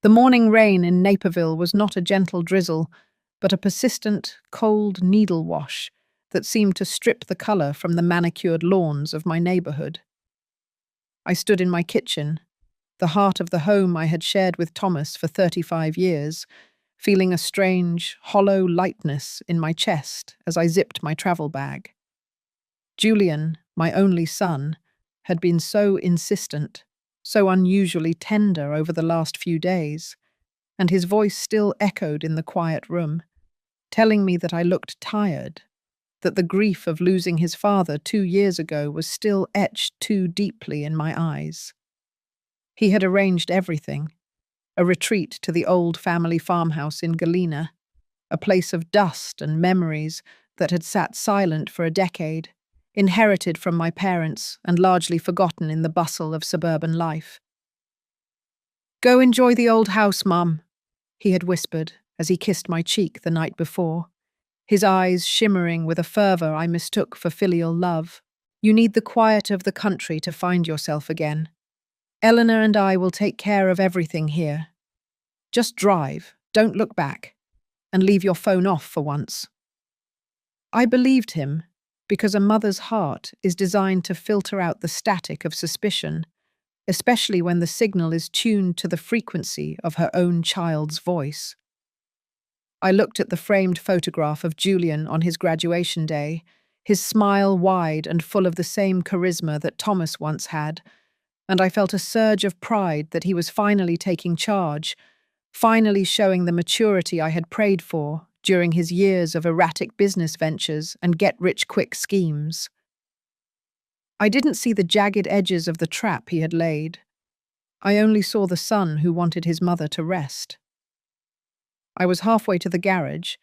The morning rain in Naperville was not a gentle drizzle, but a persistent, cold needle wash that seemed to strip the colour from the manicured lawns of my neighbourhood. I stood in my kitchen, the heart of the home I had shared with Thomas for 35 years, feeling a strange, hollow lightness in my chest as I zipped my travel bag. Julian, my only son, had been so insistent, so unusually tender over the last few days, and his voice still echoed in the quiet room, telling me that I looked tired, that the grief of losing his father 2 years ago was still etched too deeply in my eyes. He had arranged everything: a retreat to the old family farmhouse in Galena, a place of dust and memories that had sat silent for a decade, inherited from my parents and largely forgotten in the bustle of suburban life. "Go enjoy the old house, Mum," he had whispered as he kissed my cheek the night before, his eyes shimmering with a fervour I mistook for filial love. "You need the quiet of the country to find yourself again. Eleanor and I will take care of everything here. Just drive, don't look back, and leave your phone off for once." I believed him, because a mother's heart is designed to filter out the static of suspicion, especially when the signal is tuned to the frequency of her own child's voice. I looked at the framed photograph of Julian on his graduation day, his smile wide and full of the same charisma that Thomas once had, and I felt a surge of pride that he was finally taking charge, finally showing the maturity I had prayed for during his years of erratic business ventures and get-rich-quick schemes. I didn't see the jagged edges of the trap he had laid. I only saw the son who wanted his mother to rest. I was halfway to the garage,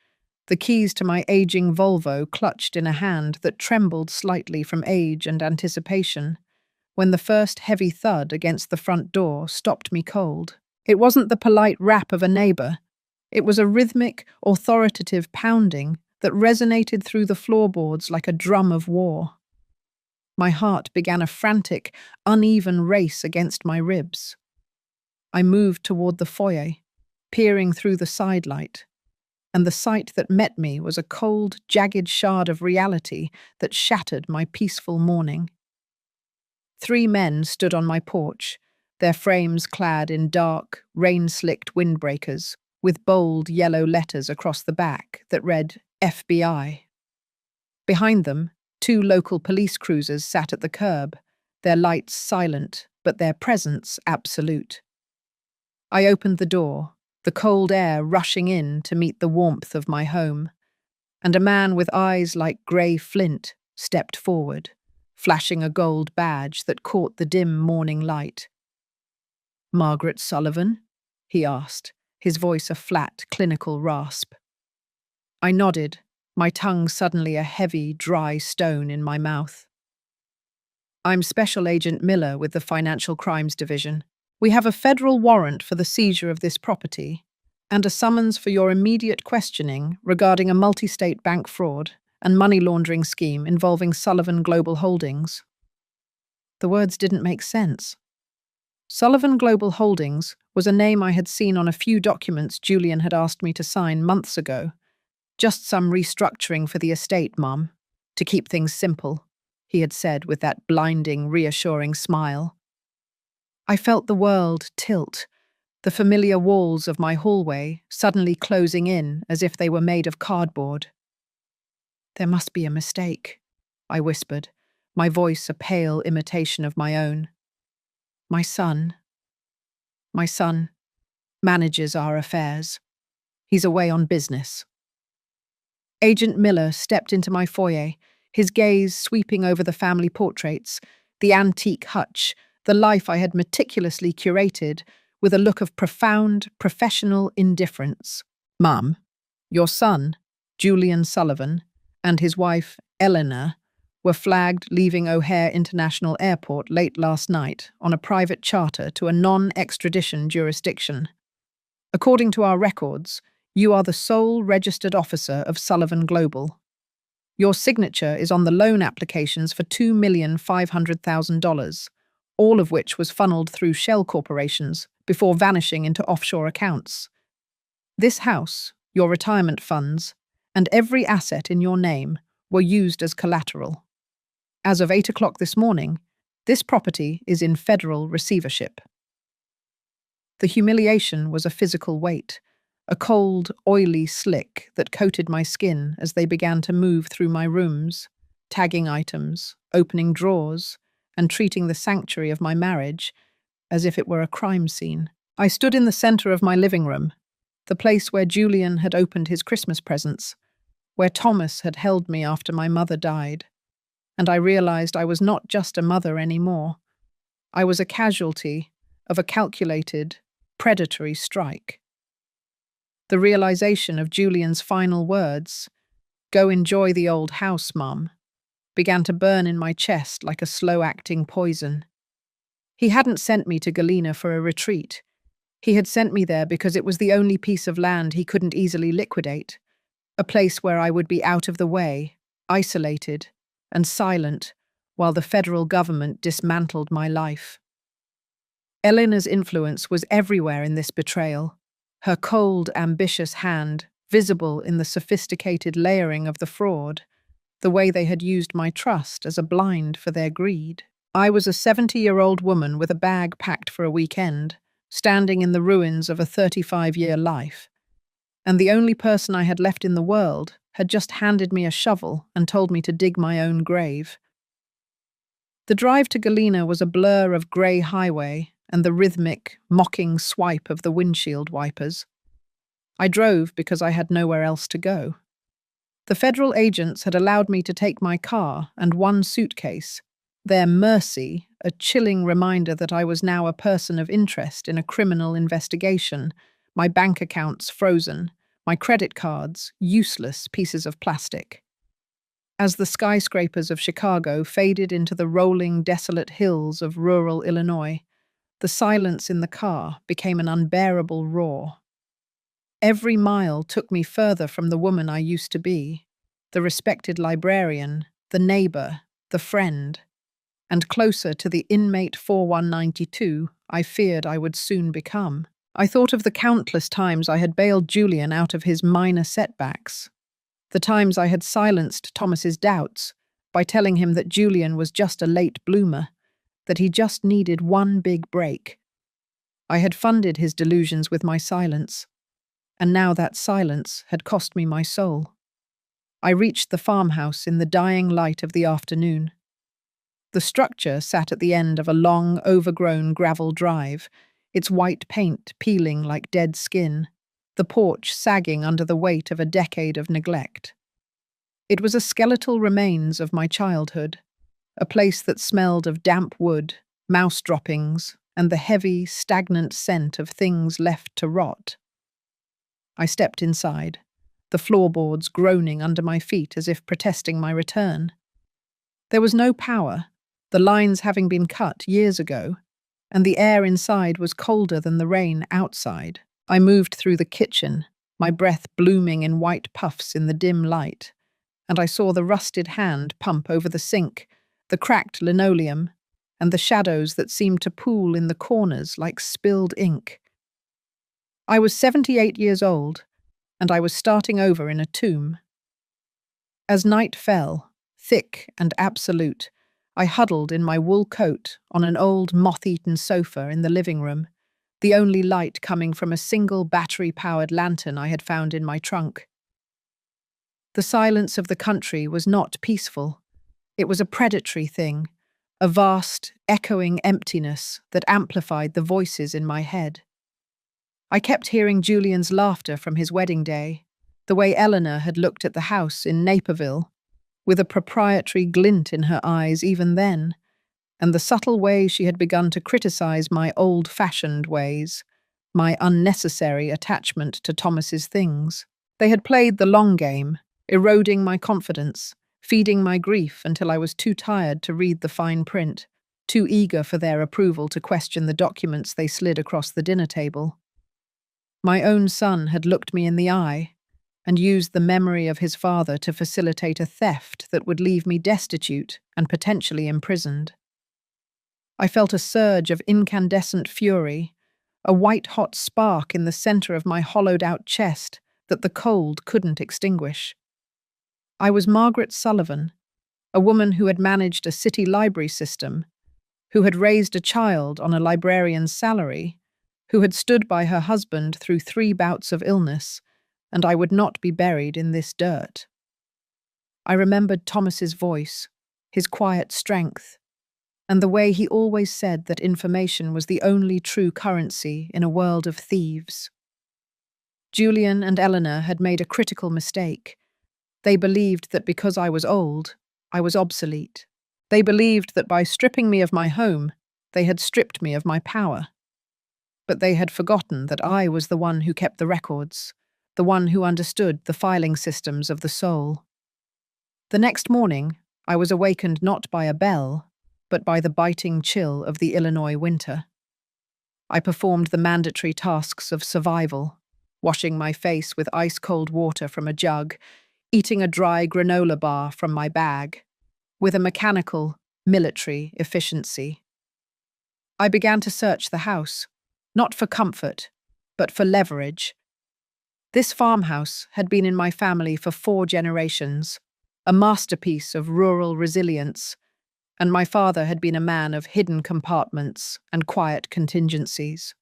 the keys to my aging Volvo clutched in a hand that trembled slightly from age and anticipation, when the first heavy thud against the front door stopped me cold. It wasn't the polite rap of a neighbour. It was a rhythmic, authoritative pounding that resonated through the floorboards like a drum of war. My heart began a frantic, uneven race against my ribs. I moved toward the foyer, peering through the sidelight, and the sight that met me was a cold, jagged shard of reality that shattered my peaceful morning. 3 men stood on my porch, their frames clad in dark, rain-slicked windbreakers, with bold yellow letters across the back that read FBI. Behind them, 2 local police cruisers sat at the curb, their lights silent, but their presence absolute. I opened the door, the cold air rushing in to meet the warmth of my home, and a man with eyes like grey flint stepped forward, flashing a gold badge that caught the dim morning light. "Margaret Sullivan?" he asked, his voice a flat, clinical rasp. I nodded, my tongue suddenly a heavy, dry stone in my mouth. "I'm Special Agent Miller with the Financial Crimes Division. We have a federal warrant for the seizure of this property and a summons for your immediate questioning regarding a multi-state bank fraud and money laundering scheme involving Sullivan Global Holdings." The words didn't make sense. Sullivan Global Holdings was a name I had seen on a few documents Julian had asked me to sign months ago. "Just some restructuring for the estate, Mum, to keep things simple," he had said with that blinding, reassuring smile. I felt the world tilt, the familiar walls of my hallway suddenly closing in as if they were made of cardboard. "There must be a mistake," I whispered, my voice a pale imitation of my own. My son manages our affairs. He's away on business." Agent Miller stepped into my foyer, his gaze sweeping over the family portraits, the antique hutch, the life I had meticulously curated, with a look of profound, professional indifference. "Mum, your son, Julian Sullivan, and his wife, Eleanor, were flagged leaving O'Hare International Airport late last night on a private charter to a non-extradition jurisdiction. According to our records, you are the sole registered officer of Sullivan Global. Your signature is on the loan applications for $2,500,000, all of which was funneled through shell corporations before vanishing into offshore accounts. This house, your retirement funds, and every asset in your name were used as collateral. As of 8 o'clock this morning, this property is in federal receivership. The humiliation was a physical weight, a cold, oily slick that coated my skin as they began to move through my rooms, tagging items, opening drawers, and treating the sanctuary of my marriage as if it were a crime scene. I stood in the center of my living room, the place where Julian had opened his Christmas presents, where Thomas had held me after my mother died, and I realized I was not just a mother anymore. I was a casualty of a calculated, predatory strike. The realization of Julian's final words, "Go enjoy the old house, Mum," began to burn in my chest like a slow-acting poison. He hadn't sent me to Galena for a retreat. He had sent me there because it was the only piece of land he couldn't easily liquidate, a place where I would be out of the way, isolated, and silent while the federal government dismantled my life. Eleanor's influence was everywhere in this betrayal, her cold, ambitious hand visible in the sophisticated layering of the fraud, the way they had used my trust as a blind for their greed. I was a 70-year-old woman with a bag packed for a weekend, standing in the ruins of a 35-year life, and the only person I had left in the world had just handed me a shovel and told me to dig my own grave. The drive to Galena was a blur of grey highway and the rhythmic, mocking swipe of the windshield wipers. I drove because I had nowhere else to go. The federal agents had allowed me to take my car and one suitcase, their mercy a chilling reminder that I was now a person of interest in a criminal investigation, my bank accounts frozen, my credit cards useless pieces of plastic. As the skyscrapers of Chicago faded into the rolling, desolate hills of rural Illinois, the silence in the car became an unbearable roar. Every mile took me further from the woman I used to be, the respected librarian, the neighbor, the friend, and closer to the inmate 4192 I feared I would soon become. I thought of the countless times I had bailed Julian out of his minor setbacks, the times I had silenced Thomas's doubts by telling him that Julian was just a late bloomer, that he just needed one big break. I had funded his delusions with my silence, and now that silence had cost me my soul. I reached the farmhouse in the dying light of the afternoon. The structure sat at the end of a long, overgrown gravel drive, its white paint peeling like dead skin, the porch sagging under the weight of a decade of neglect. It was a skeletal remains of my childhood, a place that smelled of damp wood, mouse droppings, and the heavy, stagnant scent of things left to rot. I stepped inside, the floorboards groaning under my feet as if protesting my return. There was no power, the lines having been cut years ago, and the air inside was colder than the rain outside. I moved through the kitchen, my breath blooming in white puffs in the dim light, and I saw the rusted hand pump over the sink, the cracked linoleum, and the shadows that seemed to pool in the corners like spilled ink. I was 78 years old, and I was starting over in a tomb. As night fell, thick and absolute, I huddled in my wool coat on an old moth-eaten sofa in the living room, the only light coming from a single battery-powered lantern I had found in my trunk. The silence of the country was not peaceful. It was a predatory thing, a vast, echoing emptiness that amplified the voices in my head. I kept hearing Julian's laughter from his wedding day, the way Eleanor had looked at the house in Naperville, with a proprietary glint in her eyes even then, and the subtle way she had begun to criticize my old-fashioned ways, my unnecessary attachment to Thomas's things. They had played the long game, eroding my confidence, feeding my grief until I was too tired to read the fine print, too eager for their approval to question the documents they slid across the dinner table. My own son had looked me in the eye and used the memory of his father to facilitate a theft that would leave me destitute and potentially imprisoned. I felt a surge of incandescent fury, a white-hot spark in the center of my hollowed-out chest that the cold couldn't extinguish. I was Margaret Sullivan, a woman who had managed a city library system, who had raised a child on a librarian's salary, who had stood by her husband through 3 bouts of illness, and I would not be buried in this dirt. I remembered Thomas's voice, his quiet strength, and the way he always said that information was the only true currency in a world of thieves. Julian and Eleanor had made a critical mistake. They believed that because I was old, I was obsolete. They believed that by stripping me of my home, they had stripped me of my power. But they had forgotten that I was the one who kept the records, the one who understood the filing systems of the soul. The next morning, I was awakened not by a bell, but by the biting chill of the Illinois winter. I performed the mandatory tasks of survival, washing my face with ice-cold water from a jug, eating a dry granola bar from my bag, with a mechanical, military efficiency. I began to search the house, not for comfort, but for leverage. This farmhouse had been in my family for 4 generations, a masterpiece of rural resilience, and my father had been a man of hidden compartments and quiet contingencies.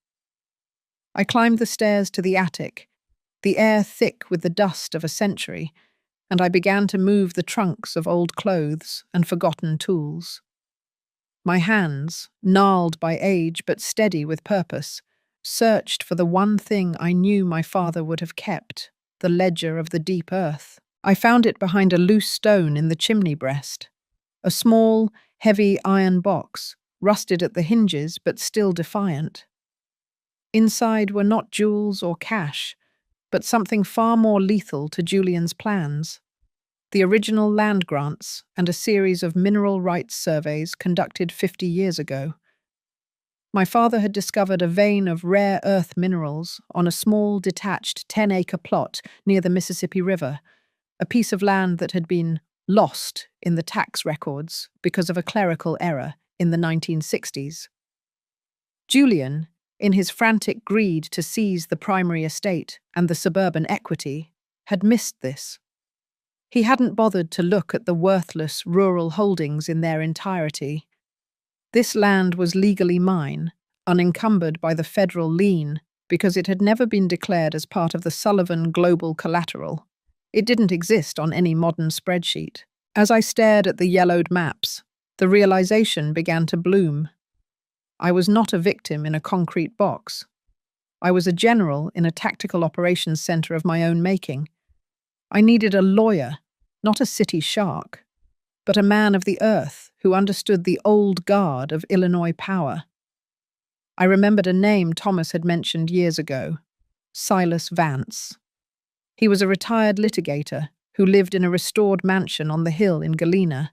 I climbed the stairs to the attic, the air thick with the dust of a century, and I began to move the trunks of old clothes and forgotten tools. My hands, gnarled by age but steady with purpose, searched for the one thing I knew my father would have kept, the ledger of the deep earth. I found it behind a loose stone in the chimney breast, a small, heavy iron box, rusted at the hinges but still defiant. Inside were not jewels or cash, but something far more lethal to Julian's plans: the original land grants and a series of mineral rights surveys conducted 50 years ago. My father had discovered a vein of rare earth minerals on a small, detached 10-acre plot near the Mississippi River, a piece of land that had been lost in the tax records because of a clerical error in the 1960s. Julian, in his frantic greed to seize the primary estate and the suburban equity, had missed this. He hadn't bothered to look at the worthless rural holdings in their entirety. This land was legally mine, unencumbered by the federal lien, because it had never been declared as part of the Sullivan Global Collateral. It didn't exist on any modern spreadsheet. As I stared at the yellowed maps, the realization began to bloom. I was not a victim in a concrete box. I was a general in a tactical operations center of my own making. I needed a lawyer, not a city shark, but a man of the earth who understood the old guard of Illinois power. I remembered a name Thomas had mentioned years ago: Silas Vance. He was a retired litigator who lived in a restored mansion on the hill in Galena,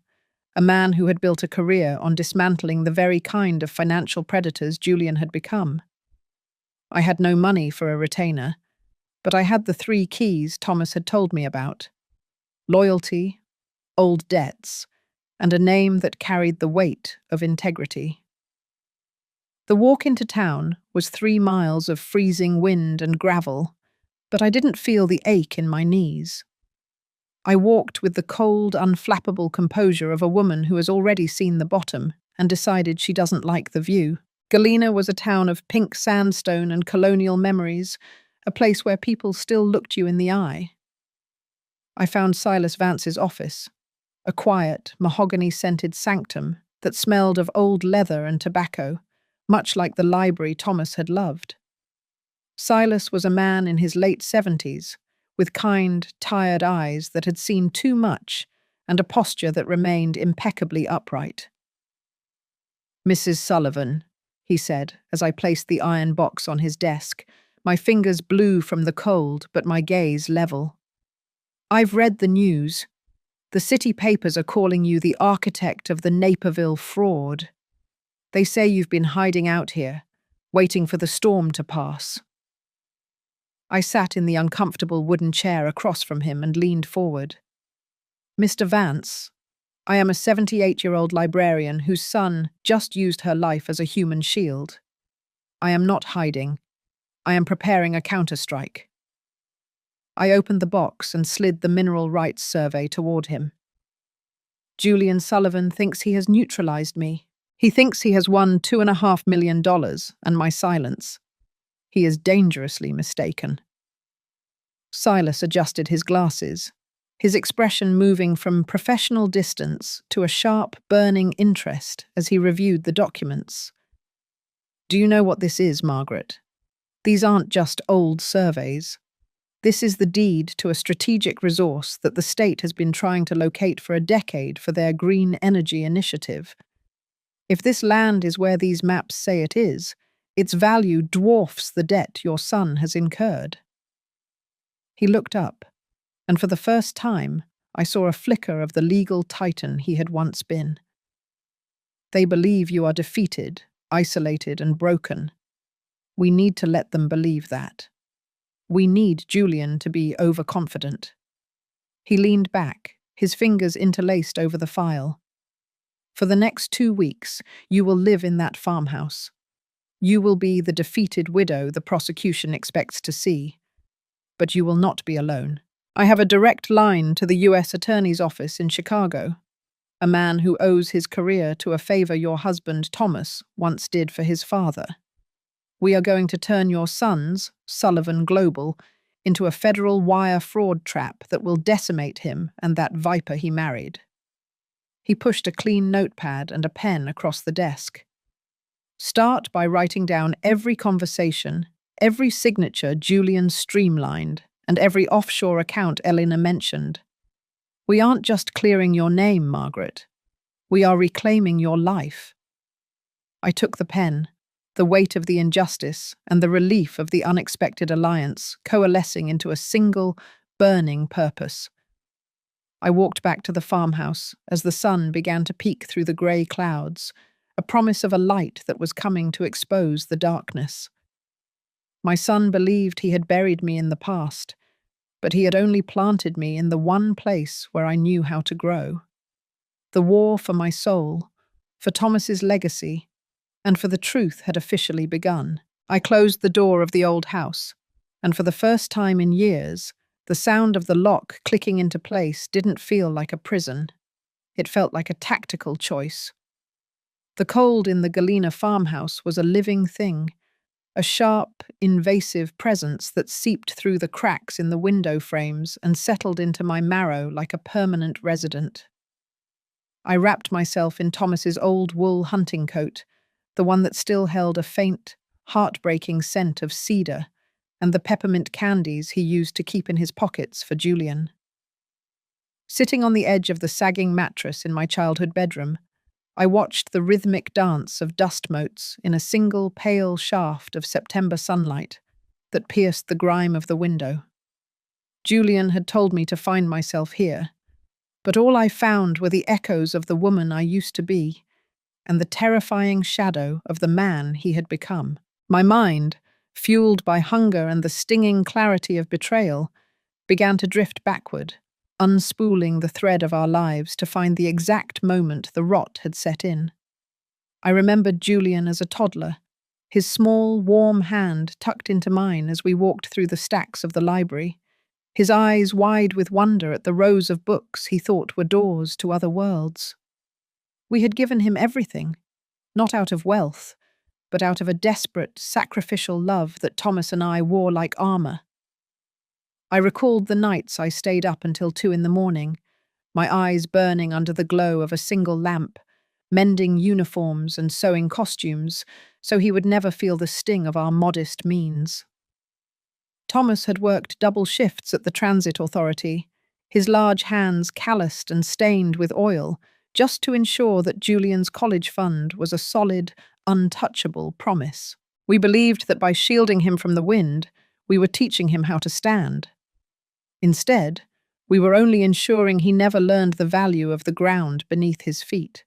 a man who had built a career on dismantling the very kind of financial predators Julian had become. I had no money for a retainer, but I had the 3 keys Thomas had told me about: loyalty, old debts, and a name that carried the weight of integrity. The walk into town was 3 miles of freezing wind and gravel, but I didn't feel the ache in my knees. I walked with the cold, unflappable composure of a woman who has already seen the bottom and decided she doesn't like the view. Galena was a town of pink sandstone and colonial memories, a place where people still looked you in the eye. I found Silas Vance's office, a quiet, mahogany-scented sanctum that smelled of old leather and tobacco, much like the library Thomas had loved. Silas was a man in his late 70s, with kind, tired eyes that had seen too much and a posture that remained impeccably upright. "Mrs. Sullivan," he said as I placed the iron box on his desk, my fingers blue from the cold but my gaze level. "I've read the news. The city papers are calling you the architect of the Naperville fraud. They say you've been hiding out here, waiting for the storm to pass." I sat in the uncomfortable wooden chair across from him and leaned forward. "Mr. Vance, I am a 78-year-old librarian whose son just used her life as a human shield. I am not hiding. I am preparing a counterstrike. I opened the box and slid the mineral rights survey toward him. Julian Sullivan thinks he has neutralized me. He thinks he has won $2.5 million and my silence. He is dangerously mistaken. Silas adjusted his glasses, his expression moving from professional distance to a sharp, burning interest as he reviewed the documents. Do you know what this is, Margaret? These aren't just old surveys. This is the deed to a strategic resource that the state has been trying to locate for a decade for their green energy initiative. If this land is where these maps say it is, its value dwarfs the debt your son has incurred. He looked up, and for the first time, I saw a flicker of the legal titan he had once been. They believe you are defeated, isolated, and broken. We need to let them believe that. We need Julian to be overconfident. He leaned back, his fingers interlaced over the file. For the next 2 weeks, you will live in that farmhouse. You will be the defeated widow the prosecution expects to see. But you will not be alone. I have a direct line to the U.S. Attorney's Office in Chicago, a man who owes his career to a favor your husband, Thomas, once did for his father. We are going to turn your son's, Sullivan Global, into a federal wire fraud trap that will decimate him and that viper he married. He pushed a clean notepad and a pen across the desk. Start by writing down every conversation, every signature Julian streamlined, and every offshore account Elena mentioned. We aren't just clearing your name, Margaret. We are reclaiming your life. I took the pen, the weight of the injustice and the relief of the unexpected alliance coalescing into a single, burning purpose. I walked back to the farmhouse as the sun began to peek through the grey clouds, a promise of a light that was coming to expose the darkness. My son believed he had buried me in the past, but he had only planted me in the one place where I knew how to grow. The war for my soul, for Thomas's legacy, and for the truth had officially begun. I closed the door of the old house, and for the first time in years, the sound of the lock clicking into place didn't feel like a prison. It felt like a tactical choice. The cold in the Galena farmhouse was a living thing, a sharp, invasive presence that seeped through the cracks in the window frames and settled into my marrow like a permanent resident. I wrapped myself in Thomas's old wool hunting coat, the one that still held a faint, heartbreaking scent of cedar and the peppermint candies he used to keep in his pockets for Julian. Sitting on the edge of the sagging mattress in my childhood bedroom, I watched the rhythmic dance of dust motes in a single pale shaft of September sunlight that pierced the grime of the window. Julian had told me to find myself here, but all I found were the echoes of the woman I used to be and the terrifying shadow of the man he had become. My mind, fueled by hunger and the stinging clarity of betrayal, began to drift backward, unspooling the thread of our lives to find the exact moment the rot had set in. I remembered Julian as a toddler, his small, warm hand tucked into mine as we walked through the stacks of the library, his eyes wide with wonder at the rows of books he thought were doors to other worlds. We had given him everything, not out of wealth, but out of a desperate, sacrificial love that Thomas and I wore like armor. I recalled the nights I stayed up until 2 a.m, my eyes burning under the glow of a single lamp, mending uniforms and sewing costumes so he would never feel the sting of our modest means. Thomas had worked double shifts at the Transit Authority, his large hands calloused and stained with oil, just to ensure that Julian's college fund was a solid, untouchable promise. We believed that by shielding him from the wind, we were teaching him how to stand. Instead, we were only ensuring he never learned the value of the ground beneath his feet.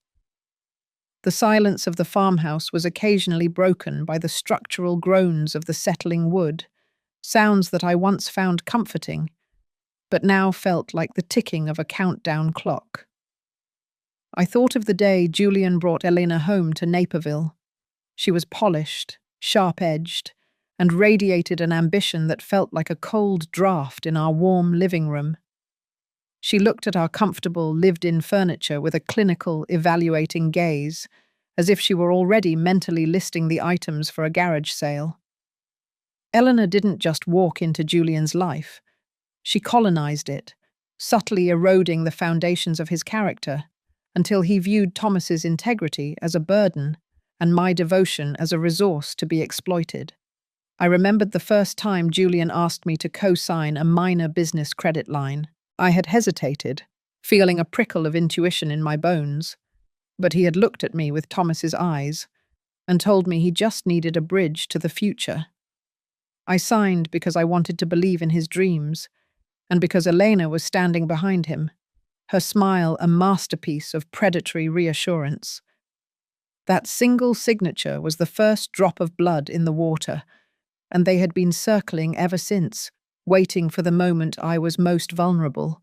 The silence of the farmhouse was occasionally broken by the structural groans of the settling wood, sounds that I once found comforting, but now felt like the ticking of a countdown clock. I thought of the day Julian brought Elena home to Naperville. She was polished, sharp-edged, and radiated an ambition that felt like a cold draft in our warm living room. She looked at our comfortable, lived-in furniture with a clinical, evaluating gaze, as if she were already mentally listing the items for a garage sale. Eleanor didn't just walk into Julian's life. She colonized it, subtly eroding the foundations of his character, until he viewed Thomas's integrity as a burden and my devotion as a resource to be exploited. I remembered the first time Julian asked me to co-sign a minor business credit line. I had hesitated, feeling a prickle of intuition in my bones, but he had looked at me with Thomas's eyes and told me he just needed a bridge to the future. I signed because I wanted to believe in his dreams, and because Elena was standing behind him, her smile a masterpiece of predatory reassurance. That single signature was the first drop of blood in the water, and they had been circling ever since, waiting for the moment I was most vulnerable,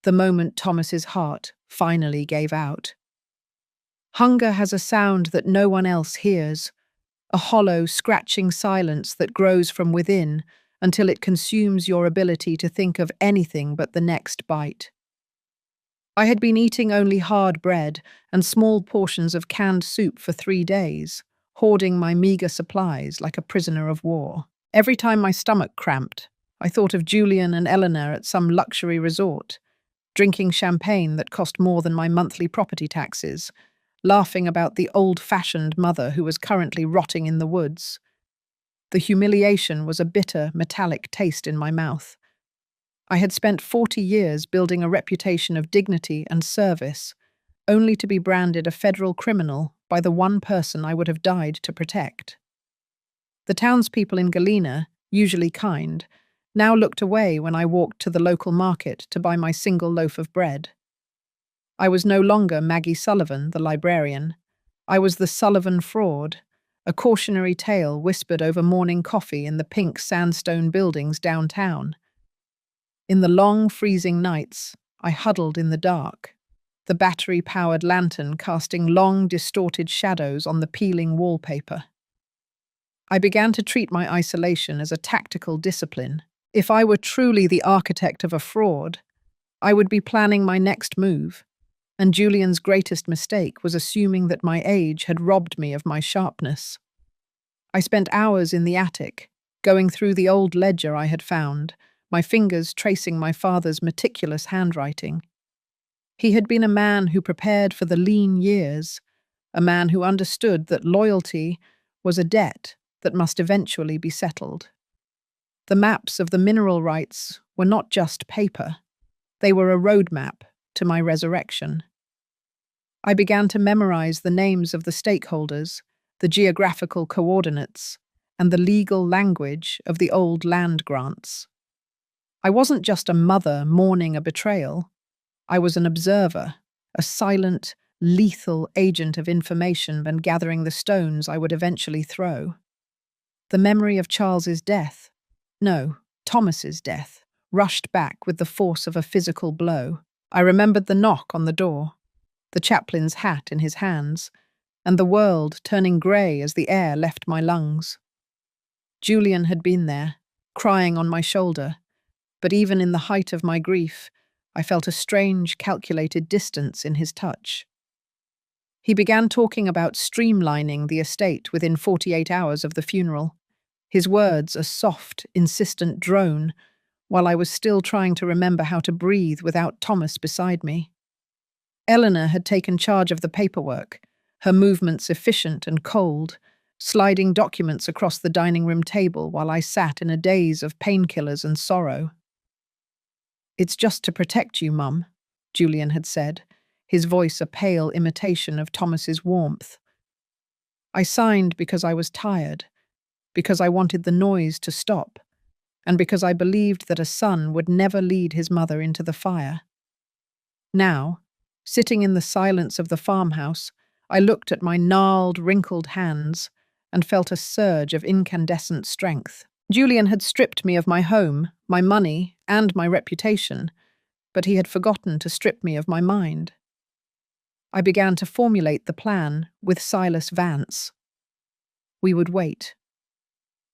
the moment Thomas's heart finally gave out. Hunger has a sound that no one else hears, a hollow, scratching silence that grows from within until it consumes your ability to think of anything but the next bite. I had been eating only hard bread and small portions of canned soup for 3 days, hoarding my meager supplies like a prisoner of war. Every time my stomach cramped, I thought of Julian and Eleanor at some luxury resort, drinking champagne that cost more than my monthly property taxes, laughing about the old-fashioned mother who was currently rotting in the woods. The humiliation was a bitter, metallic taste in my mouth. I had spent 40 years building a reputation of dignity and service, only to be branded a federal criminal by the one person I would have died to protect. The townspeople in Galena, usually kind, now looked away when I walked to the local market to buy my single loaf of bread. I was no longer Maggie Sullivan, the librarian. I was the Sullivan fraud, a cautionary tale whispered over morning coffee in the pink sandstone buildings downtown. In the long, freezing nights, I huddled in the dark, the battery-powered lantern casting long, distorted shadows on the peeling wallpaper. I began to treat my isolation as a tactical discipline. If I were truly the architect of a fraud, I would be planning my next move, and Julian's greatest mistake was assuming that my age had robbed me of my sharpness. I spent hours in the attic, going through the old ledger I had found, my fingers tracing my father's meticulous handwriting. He had been a man who prepared for the lean years, a man who understood that loyalty was a debt that must eventually be settled. The maps of the mineral rights were not just paper. They were a roadmap to my resurrection. I began to memorize the names of the stakeholders, the geographical coordinates, and the legal language of the old land grants. I wasn't just a mother mourning a betrayal. I was an observer, a silent, lethal agent of information and gathering the stones I would eventually throw. The memory of Charles's death, no, Thomas's death, rushed back with the force of a physical blow. I remembered the knock on the door, the chaplain's hat in his hands, and the world turning grey as the air left my lungs. Julian had been there, crying on my shoulder, but even in the height of my grief, I felt a strange, calculated distance in his touch. He began talking about streamlining the estate within 48 hours of the funeral, his words a soft, insistent drone, while I was still trying to remember how to breathe without Thomas beside me. Eleanor had taken charge of the paperwork, her movements efficient and cold, sliding documents across the dining room table while I sat in a daze of painkillers and sorrow. "It's just to protect you, Mum," Julian had said, his voice a pale imitation of Thomas's warmth. I signed because I was tired, because I wanted the noise to stop, and because I believed that a son would never lead his mother into the fire. Now, sitting in the silence of the farmhouse, I looked at my gnarled, wrinkled hands and felt a surge of incandescent strength. Julian had stripped me of my home, my money, and my reputation, but he had forgotten to strip me of my mind. I began to formulate the plan with Silas Vance. We would wait.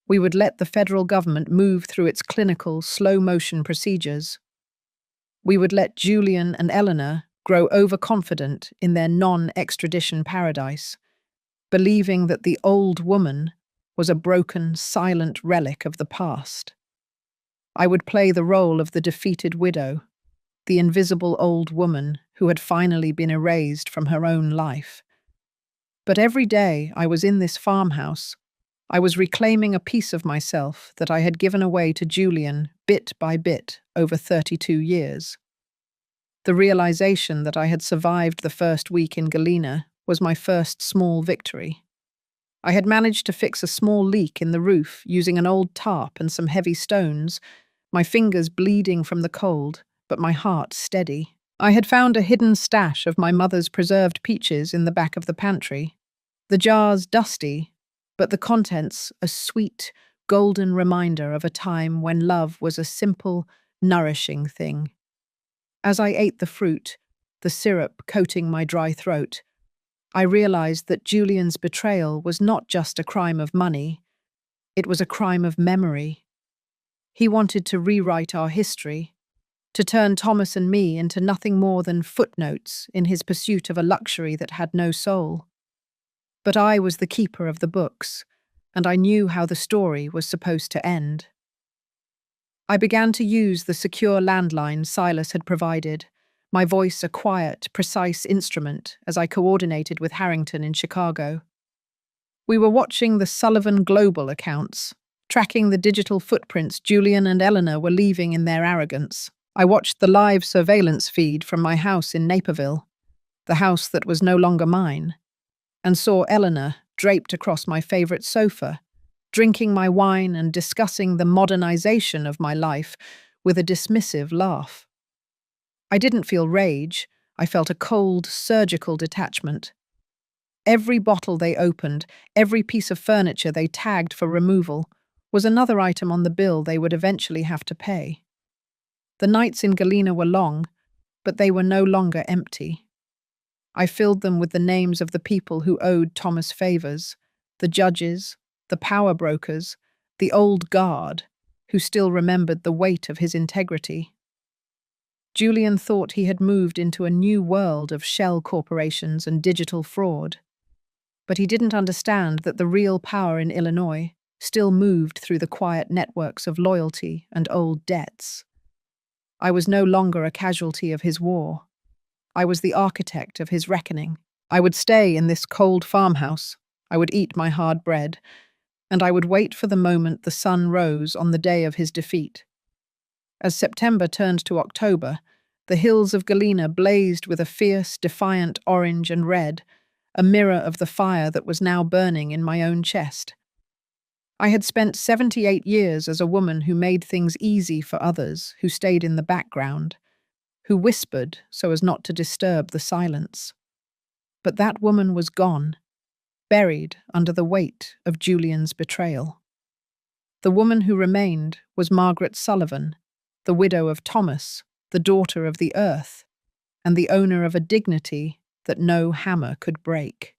We would let the federal government move through its clinical, slow-motion procedures. We would let Julian and Eleanor grow overconfident in their non-extradition paradise, believing that the old woman was a broken, silent relic of the past. I would play the role of the defeated widow, the invisible old woman who had finally been erased from her own life. But every day I was in this farmhouse, I was reclaiming a piece of myself that I had given away to Julian bit by bit over 32 years. The realization that I had survived the first week in Galena was my first small victory. I had managed to fix a small leak in the roof using an old tarp and some heavy stones, my fingers bleeding from the cold, but my heart steady. I had found a hidden stash of my mother's preserved peaches in the back of the pantry. The jars dusty, but the contents a sweet, golden reminder of a time when love was a simple, nourishing thing. As I ate the fruit, the syrup coating my dry throat, I realized that Julian's betrayal was not just a crime of money, it was a crime of memory. He wanted to rewrite our history, to turn Thomas and me into nothing more than footnotes in his pursuit of a luxury that had no soul. But I was the keeper of the books, and I knew how the story was supposed to end. I began to use the secure landline Silas had provided, my voice a quiet, precise instrument as I coordinated with Harrington in Chicago. We were watching the Sullivan Global accounts, tracking the digital footprints Julian and Eleanor were leaving in their arrogance. I watched the live surveillance feed from my house in Naperville, the house that was no longer mine, and saw Eleanor draped across my favorite sofa, drinking my wine and discussing the modernization of my life with a dismissive laugh. I didn't feel rage, I felt a cold, surgical detachment. Every bottle they opened, every piece of furniture they tagged for removal, was another item on the bill they would eventually have to pay. The nights in Galena were long, but they were no longer empty. I filled them with the names of the people who owed Thomas favors, the judges, the power brokers, the old guard, who still remembered the weight of his integrity. Julian thought he had moved into a new world of shell corporations and digital fraud. But he didn't understand that the real power in Illinois still moved through the quiet networks of loyalty and old debts. I was no longer a casualty of his war. I was the architect of his reckoning. I would stay in this cold farmhouse. I would eat my hard bread, and I would wait for the moment the sun rose on the day of his defeat. As September turned to October, the hills of Galena blazed with a fierce, defiant orange and red, a mirror of the fire that was now burning in my own chest. I had spent 78 years as a woman who made things easy for others, who stayed in the background, who whispered so as not to disturb the silence. But that woman was gone, buried under the weight of Julian's betrayal. The woman who remained was Margaret Sullivan, the widow of Thomas, the daughter of the earth, and the owner of a dignity that no hammer could break.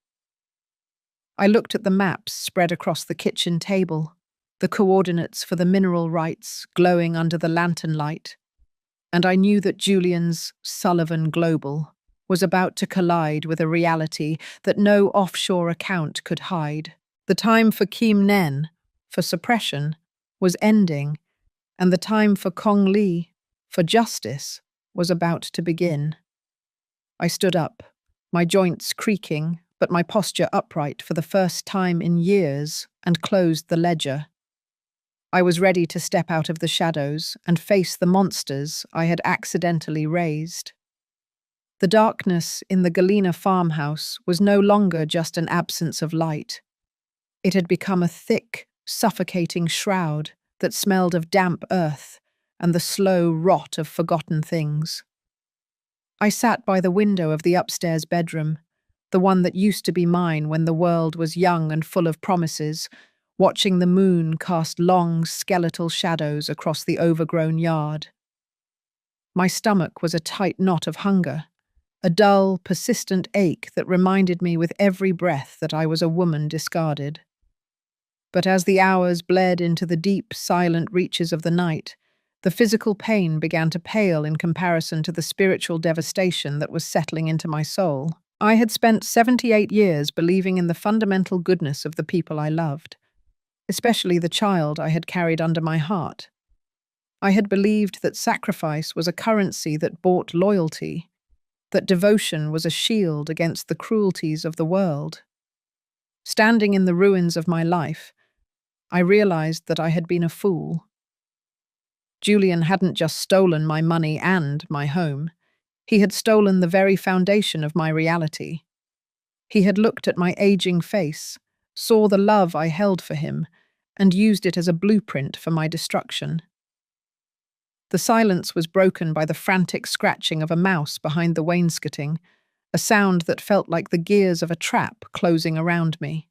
I looked at the maps spread across the kitchen table, the coordinates for the mineral rights glowing under the lantern light, and I knew that Julian's Sullivan Global was about to collide with a reality that no offshore account could hide. The time for Kim Nen, for suppression, was ending, and the time for Kong Lee, for justice, was about to begin. I stood up, my joints creaking, but my posture upright for the first time in years, and closed the ledger. I was ready to step out of the shadows and face the monsters I had accidentally raised. The darkness in the Galena farmhouse was no longer just an absence of light. It had become a thick, suffocating shroud that smelled of damp earth and the slow rot of forgotten things. I sat by the window of the upstairs bedroom, the one that used to be mine when the world was young and full of promises, watching the moon cast long, skeletal shadows across the overgrown yard. My stomach was a tight knot of hunger, a dull, persistent ache that reminded me with every breath that I was a woman discarded. But as the hours bled into the deep, silent reaches of the night, the physical pain began to pale in comparison to the spiritual devastation that was settling into my soul. I had spent 78 years believing in the fundamental goodness of the people I loved, especially the child I had carried under my heart. I had believed that sacrifice was a currency that bought loyalty, that devotion was a shield against the cruelties of the world. Standing in the ruins of my life, I realized that I had been a fool. Julian hadn't just stolen my money and my home. He had stolen the very foundation of my reality. He had looked at my aging face, saw the love I held for him, and used it as a blueprint for my destruction. The silence was broken by the frantic scratching of a mouse behind the wainscoting, a sound that felt like the gears of a trap closing around me.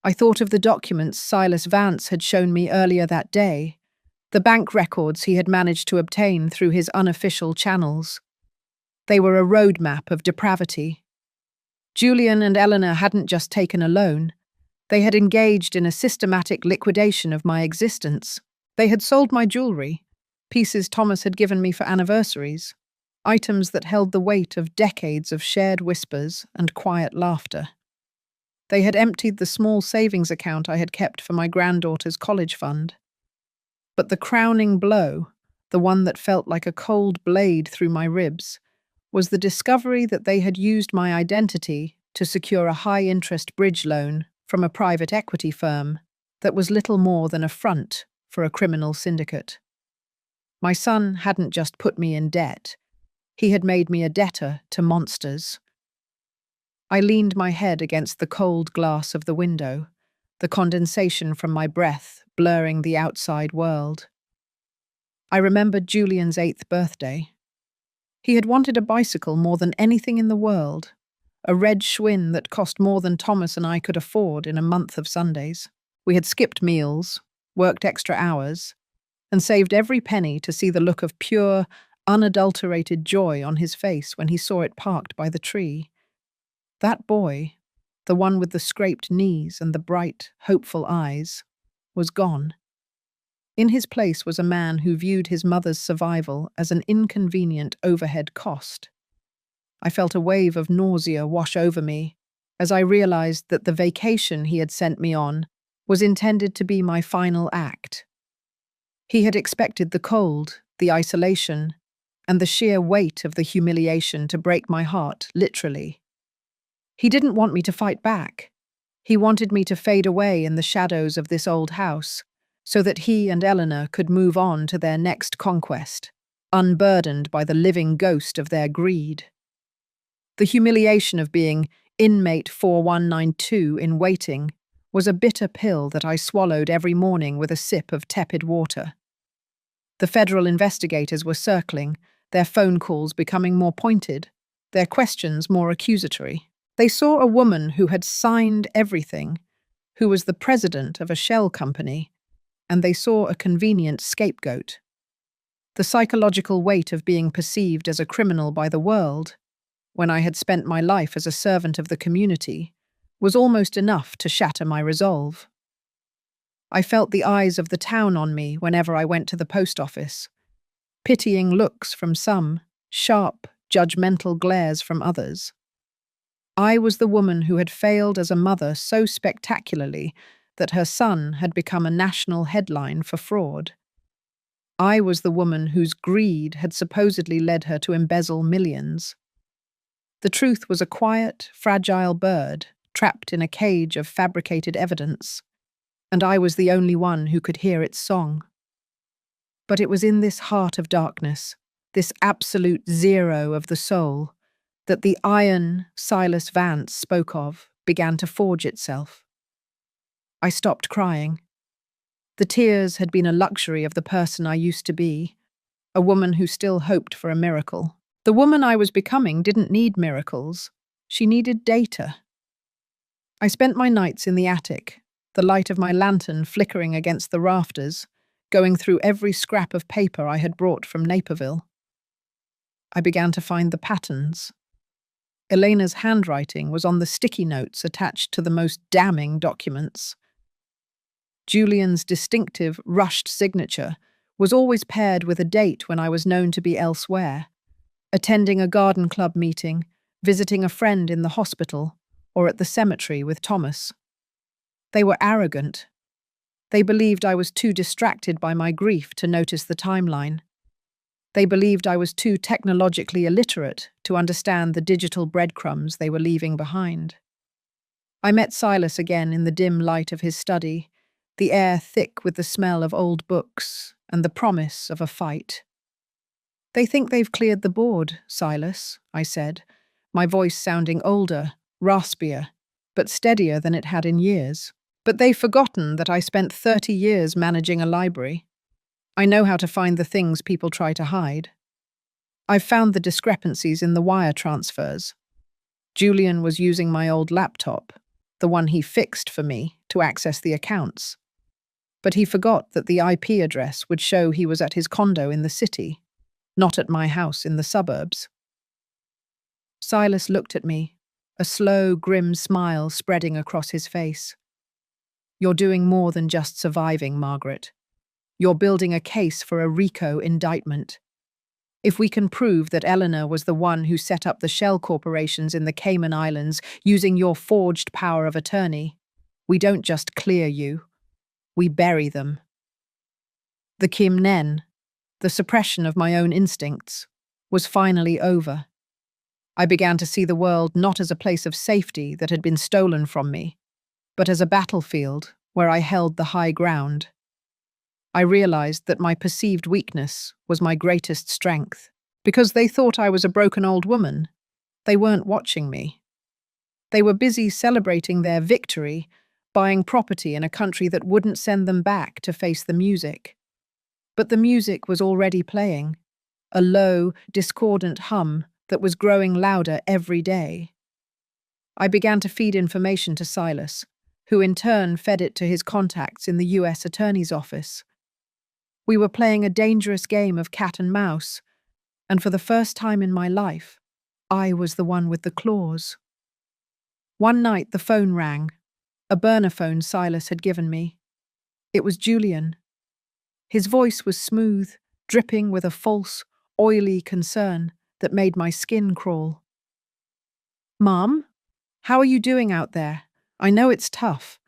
I thought of the documents Silas Vance had shown me earlier that day, the bank records he had managed to obtain through his unofficial channels. They were a roadmap of depravity. Julian and Eleanor hadn't just taken a loan. They had engaged in a systematic liquidation of my existence. They had sold my jewelry, pieces Thomas had given me for anniversaries, items that held the weight of decades of shared whispers and quiet laughter. They had emptied the small savings account I had kept for my granddaughter's college fund. But the crowning blow, the one that felt like a cold blade through my ribs, was the discovery that they had used my identity to secure a high-interest bridge loan from a private equity firm that was little more than a front for a criminal syndicate. My son hadn't just put me in debt. He had made me a debtor to monsters. I leaned my head against the cold glass of the window, the condensation from my breath blurring the outside world. I remembered Julian's 8th birthday. He had wanted a bicycle more than anything in the world, a red Schwinn that cost more than Thomas and I could afford in a month of Sundays. We had skipped meals, worked extra hours, and saved every penny to see the look of pure, unadulterated joy on his face when he saw it parked by the tree. That boy, the one with the scraped knees and the bright, hopeful eyes, was gone. In his place was a man who viewed his mother's survival as an inconvenient overhead cost. I felt a wave of nausea wash over me as I realized that the vacation he had sent me on was intended to be my final act. He had expected the cold, the isolation, and the sheer weight of the humiliation to break my heart, literally. He didn't want me to fight back. He wanted me to fade away in the shadows of this old house, so that he and Eleanor could move on to their next conquest, unburdened by the living ghost of their greed. The humiliation of being inmate 4192 in waiting was a bitter pill that I swallowed every morning with a sip of tepid water. The federal investigators were circling, their phone calls becoming more pointed, their questions more accusatory. They saw a woman who had signed everything, who was the president of a shell company, and they saw a convenient scapegoat. The psychological weight of being perceived as a criminal by the world, when I had spent my life as a servant of the community, was almost enough to shatter my resolve. I felt the eyes of the town on me whenever I went to the post office, pitying looks from some, sharp, judgmental glares from others. I was the woman who had failed as a mother so spectacularly that her son had become a national headline for fraud. I was the woman whose greed had supposedly led her to embezzle millions. The truth was a quiet, fragile bird trapped in a cage of fabricated evidence, and I was the only one who could hear its song. But it was in this heart of darkness, this absolute zero of the soul, that the iron Silas Vance spoke of began to forge itself. I stopped crying. The tears had been a luxury of the person I used to be, a woman who still hoped for a miracle. The woman I was becoming didn't need miracles. She needed data. I spent my nights in the attic, the light of my lantern flickering against the rafters, going through every scrap of paper I had brought from Naperville. I began to find the patterns. Elena's handwriting was on the sticky notes attached to the most damning documents. Julian's distinctive, rushed signature was always paired with a date when I was known to be elsewhere, attending a garden club meeting, visiting a friend in the hospital, or at the cemetery with Thomas. They were arrogant. They believed I was too distracted by my grief to notice the timeline. They believed I was too technologically illiterate to understand the digital breadcrumbs they were leaving behind. I met Silas again in the dim light of his study, the air thick with the smell of old books and the promise of a fight. "They think they've cleared the board, Silas," I said, my voice sounding older, raspier, but steadier than it had in years. "But they've forgotten that I spent 30 years managing a library. I know how to find the things people try to hide. I've found the discrepancies in the wire transfers. Julian was using my old laptop, the one he fixed for me, to access the accounts. But he forgot that the IP address would show he was at his condo in the city, not at my house in the suburbs." Silas looked at me, a slow, grim smile spreading across his face. "You're doing more than just surviving, Margaret. You're building a case for a RICO indictment. If we can prove that Eleanor was the one who set up the shell corporations in the Cayman Islands using your forged power of attorney, we don't just clear you, we bury them." The Kim Nen, the suppression of my own instincts, was finally over. I began to see the world not as a place of safety that had been stolen from me, but as a battlefield where I held the high ground. I realized that my perceived weakness was my greatest strength. Because they thought I was a broken old woman, they weren't watching me. They were busy celebrating their victory, buying property in a country that wouldn't send them back to face the music. But the music was already playing, a low, discordant hum that was growing louder every day. I began to feed information to Silas, who in turn fed it to his contacts in the US Attorney's Office. We were playing a dangerous game of cat and mouse, and for the first time in my life, I was the one with the claws. One night the phone rang, a burner phone Silas had given me. It was Julian. His voice was smooth, dripping with a false, oily concern that made my skin crawl. "Mom, how are you doing out there? I know it's tough,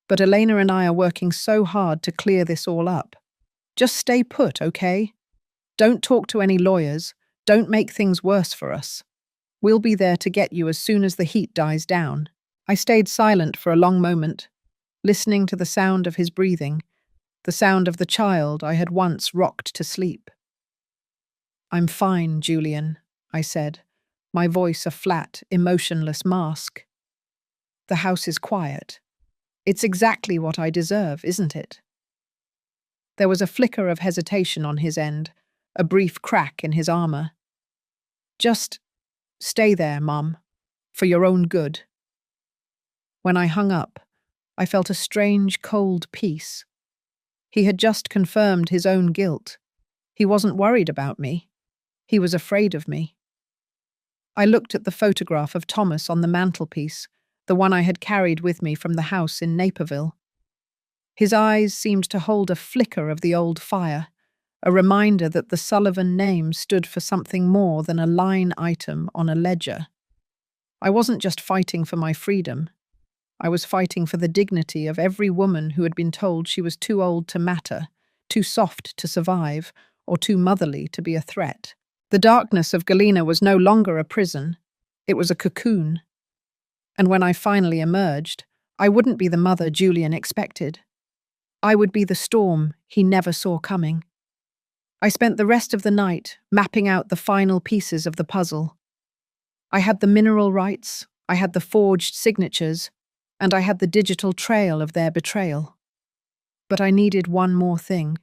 but Elena and I are working so hard to clear this all up. Just stay put, okay? Don't talk to any lawyers. Don't make things worse for us. We'll be there to get you as soon as the heat dies down." I stayed silent for a long moment, listening to the sound of his breathing, the sound of the child I had once rocked to sleep. "I'm fine, Julian," I said, my voice a flat, emotionless mask. "The house is quiet. It's exactly what I deserve, isn't it?" There was a flicker of hesitation on his end, a brief crack in his armor. "Just stay there, Mum, for your own good." When I hung up, I felt a strange, cold peace. He had just confirmed his own guilt. He wasn't worried about me. He was afraid of me. I looked at the photograph of Thomas on the mantelpiece, the one I had carried with me from the house in Naperville. His eyes seemed to hold a flicker of the old fire, a reminder that the Sullivan name stood for something more than a line item on a ledger. I wasn't just fighting for my freedom. I was fighting for the dignity of every woman who had been told she was too old to matter, too soft to survive, or too motherly to be a threat. The darkness of Galena was no longer a prison. It was a cocoon. And when I finally emerged, I wouldn't be the mother Julian expected. I would be the storm he never saw coming. I spent the rest of the night mapping out the final pieces of the puzzle. I had the mineral rights, I had the forged signatures, and I had the digital trail of their betrayal. But I needed one more thing.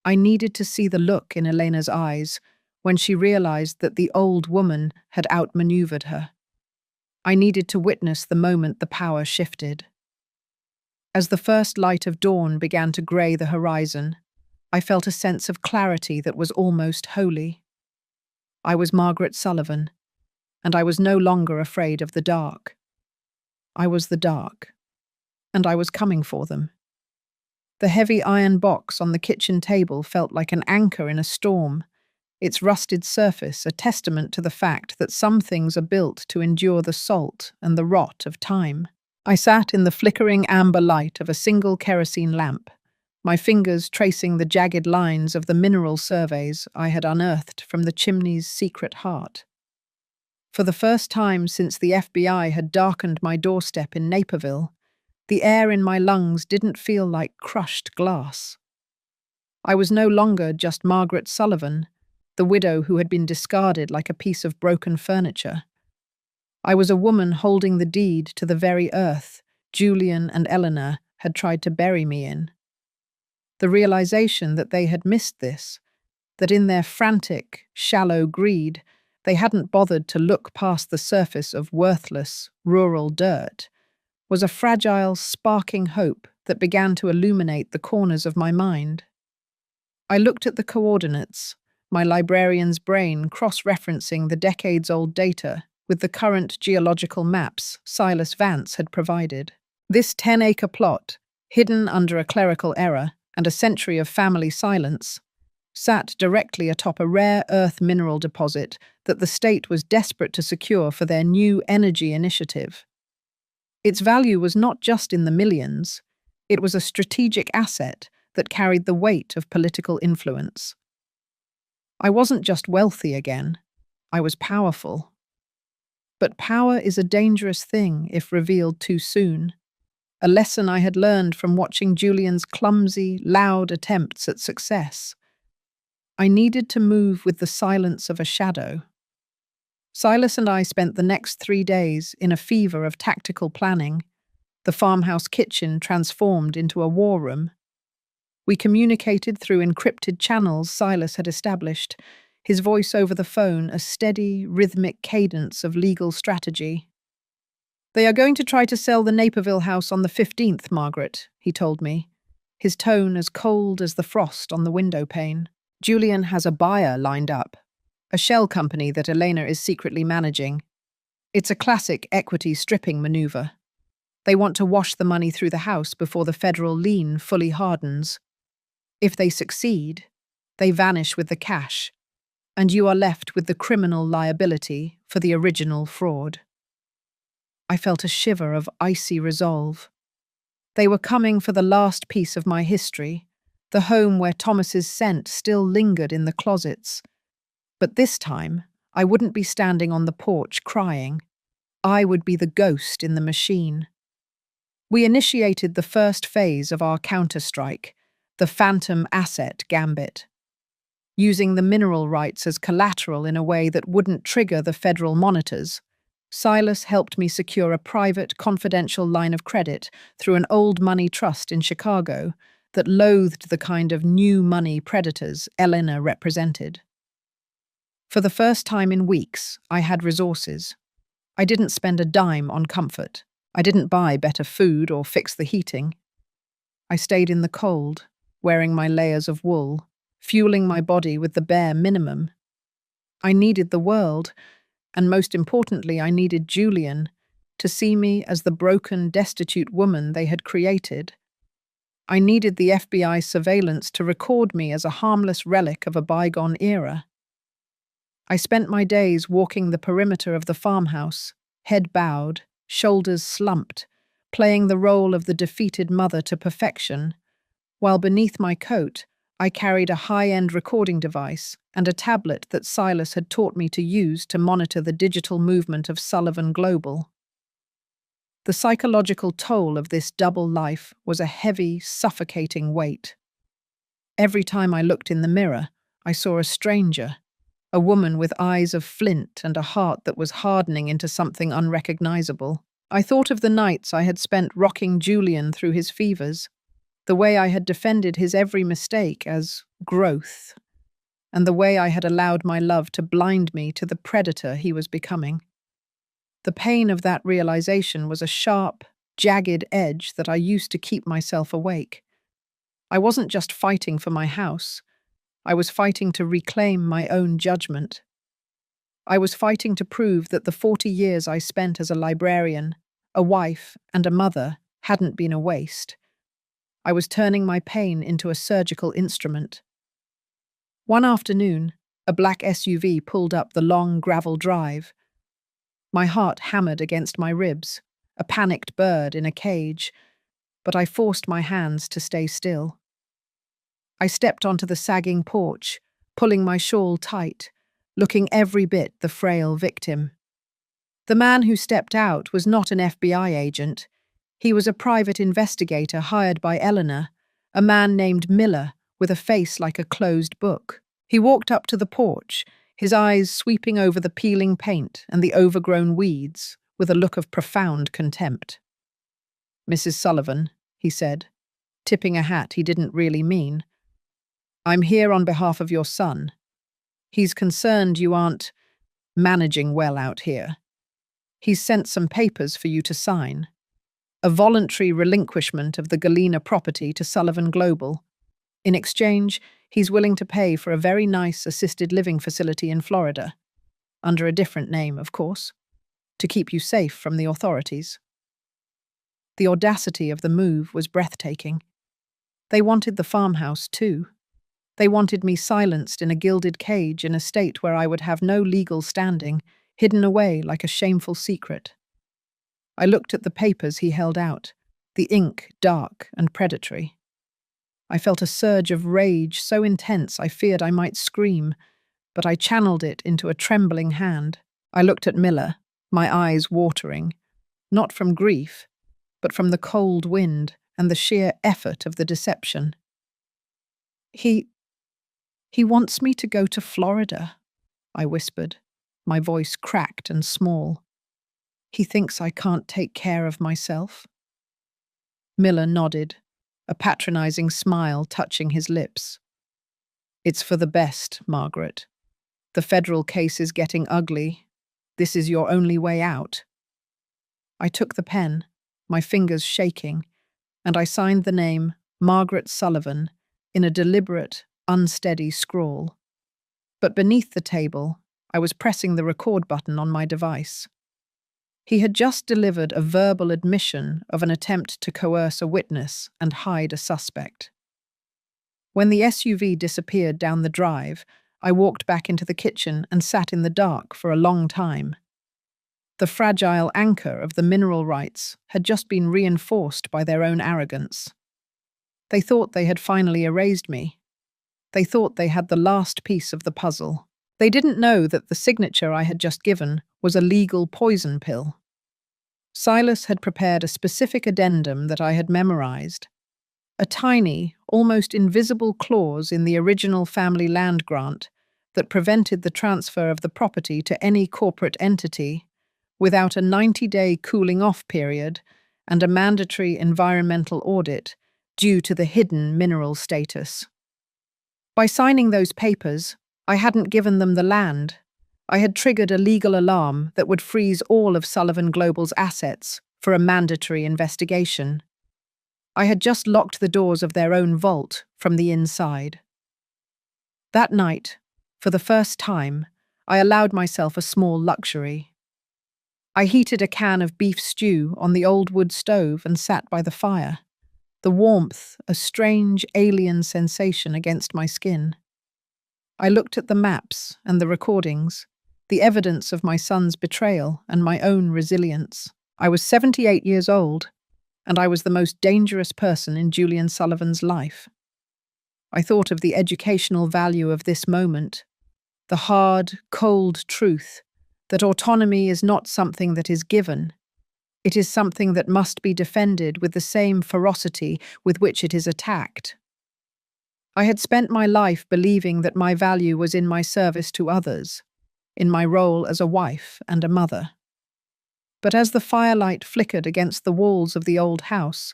I needed to see the look in Elena's eyes when she realized that the old woman had outmaneuvered her. I needed to witness the moment the power shifted. As the first light of dawn began to grey the horizon, I felt a sense of clarity that was almost holy. I was Margaret Sullivan, and I was no longer afraid of the dark. I was the dark, and I was coming for them. The heavy iron box on the kitchen table felt like an anchor in a storm, its rusted surface a testament to the fact that some things are built to endure the salt and the rot of time. I sat in the flickering amber light of a single kerosene lamp, my fingers tracing the jagged lines of the mineral surveys I had unearthed from the chimney's secret heart. For the first time since the FBI had darkened my doorstep in Naperville, the air in my lungs didn't feel like crushed glass. I was no longer just Margaret Sullivan, the widow who had been discarded like a piece of broken furniture. I was a woman holding the deed to the very earth Julian and Eleanor had tried to bury me in. The realization that they had missed this, that in their frantic, shallow greed, they hadn't bothered to look past the surface of worthless, rural dirt, was a fragile, sparking hope that began to illuminate the corners of my mind. I looked at the coordinates, my librarian's brain cross-referencing the decades-old data with the current geological maps Silas Vance had provided. This 10-acre plot, hidden under a clerical error and a century of family silence, sat directly atop a rare earth mineral deposit that the state was desperate to secure for their new energy initiative. Its value was not just in the millions, it was a strategic asset that carried the weight of political influence. I wasn't just wealthy again, I was powerful. But power is a dangerous thing if revealed too soon, a lesson I had learned from watching Julian's clumsy, loud attempts at success. I needed to move with the silence of a shadow. Silas and I spent the next 3 days in a fever of tactical planning, the farmhouse kitchen transformed into a war room. We communicated through encrypted channels Silas had established, his voice over the phone a steady, rhythmic cadence of legal strategy. "They are going to try to sell the Naperville house on the 15th, Margaret," he told me, his tone as cold as the frost on the window pane. "Julian has a buyer lined up, a shell company that Elena is secretly managing. It's a classic equity stripping maneuver. They want to wash the money through the house before the federal lien fully hardens. If they succeed, they vanish with the cash, and you are left with the criminal liability for the original fraud." I felt a shiver of icy resolve. They were coming for the last piece of my history, the home where Thomas's scent still lingered in the closets. But this time, I wouldn't be standing on the porch crying. I would be the ghost in the machine. We initiated the first phase of our counterstrike, the Phantom Asset Gambit. Using the mineral rights as collateral in a way that wouldn't trigger the federal monitors, Silas helped me secure a private, confidential line of credit through an old money trust in Chicago that loathed the kind of new money predators Eleanor represented. For the first time in weeks, I had resources. I didn't spend a dime on comfort. I didn't buy better food or fix the heating. I stayed in the cold, wearing my layers of wool, fueling my body with the bare minimum. I needed the world, and most importantly, I needed Julian to see me as the broken, destitute woman they had created. I needed the FBI surveillance to record me as a harmless relic of a bygone era. I spent my days walking the perimeter of the farmhouse, head bowed, shoulders slumped, playing the role of the defeated mother to perfection, while beneath my coat, I carried a high-end recording device and a tablet that Silas had taught me to use to monitor the digital movement of Sullivan Global. The psychological toll of this double life was a heavy, suffocating weight. Every time I looked in the mirror, I saw a stranger, a woman with eyes of flint and a heart that was hardening into something unrecognizable. I thought of the nights I had spent rocking Julian through his fevers, the way I had defended his every mistake as growth, and the way I had allowed my love to blind me to the predator he was becoming. The pain of that realization was a sharp, jagged edge that I used to keep myself awake. I wasn't just fighting for my house. I was fighting to reclaim my own judgment. I was fighting to prove that the 40 years I spent as a librarian, a wife, and a mother hadn't been a waste. I was turning my pain into a surgical instrument. One afternoon, a black SUV pulled up the long gravel drive. My heart hammered against my ribs, a panicked bird in a cage, but I forced my hands to stay still. I stepped onto the sagging porch, pulling my shawl tight, looking every bit the frail victim. The man who stepped out was not an FBI agent. He was a private investigator hired by Eleanor, a man named Miller with a face like a closed book. He walked up to the porch, his eyes sweeping over the peeling paint and the overgrown weeds with a look of profound contempt. "Mrs. Sullivan," he said, tipping a hat he didn't really mean, "I'm here on behalf of your son. He's concerned you aren't managing well out here. He's sent some papers for you to sign. A voluntary relinquishment of the Galena property to Sullivan Global. In exchange, he's willing to pay for a very nice assisted living facility in Florida, under a different name, of course, to keep you safe from the authorities." The audacity of the move was breathtaking. They wanted the farmhouse, too. They wanted me silenced in a gilded cage in a state where I would have no legal standing, hidden away like a shameful secret. I looked at the papers he held out, the ink dark and predatory. I felt a surge of rage so intense I feared I might scream, but I channeled it into a trembling hand. I looked at Miller, my eyes watering, not from grief, but from the cold wind and the sheer effort of the deception. He wants me to go to Florida," I whispered, my voice cracked and small. "He thinks I can't take care of myself." Miller nodded, a patronizing smile touching his lips. "It's for the best, Margaret. The federal case is getting ugly. This is your only way out." I took the pen, my fingers shaking, and I signed the name Margaret Sullivan in a deliberate, unsteady scrawl. But beneath the table, I was pressing the record button on my device. He had just delivered a verbal admission of an attempt to coerce a witness and hide a suspect. When the SUV disappeared down the drive, I walked back into the kitchen and sat in the dark for a long time. The fragile anchor of the mineral rights had just been reinforced by their own arrogance. They thought they had finally erased me. They thought they had the last piece of the puzzle. They didn't know that the signature I had just given was a legal poison pill. Silas had prepared a specific addendum that I had memorized. A tiny, almost invisible clause in the original family land grant that prevented the transfer of the property to any corporate entity without a 90-day cooling-off period and a mandatory environmental audit due to the hidden mineral status. By signing those papers, I hadn't given them the land. I had triggered a legal alarm that would freeze all of Sullivan Global's assets for a mandatory investigation. I had just locked the doors of their own vault from the inside. That night, for the first time, I allowed myself a small luxury. I heated a can of beef stew on the old wood stove and sat by the fire, the warmth a strange alien sensation against my skin. I looked at the maps and the recordings, the evidence of my son's betrayal and my own resilience. I was 78 years old, and I was the most dangerous person in Julian Sullivan's life. I thought of the educational value of this moment, the hard, cold truth that autonomy is not something that is given. It is something that must be defended with the same ferocity with which it is attacked. I had spent my life believing that my value was in my service to others, in my role as a wife and a mother. But as the firelight flickered against the walls of the old house,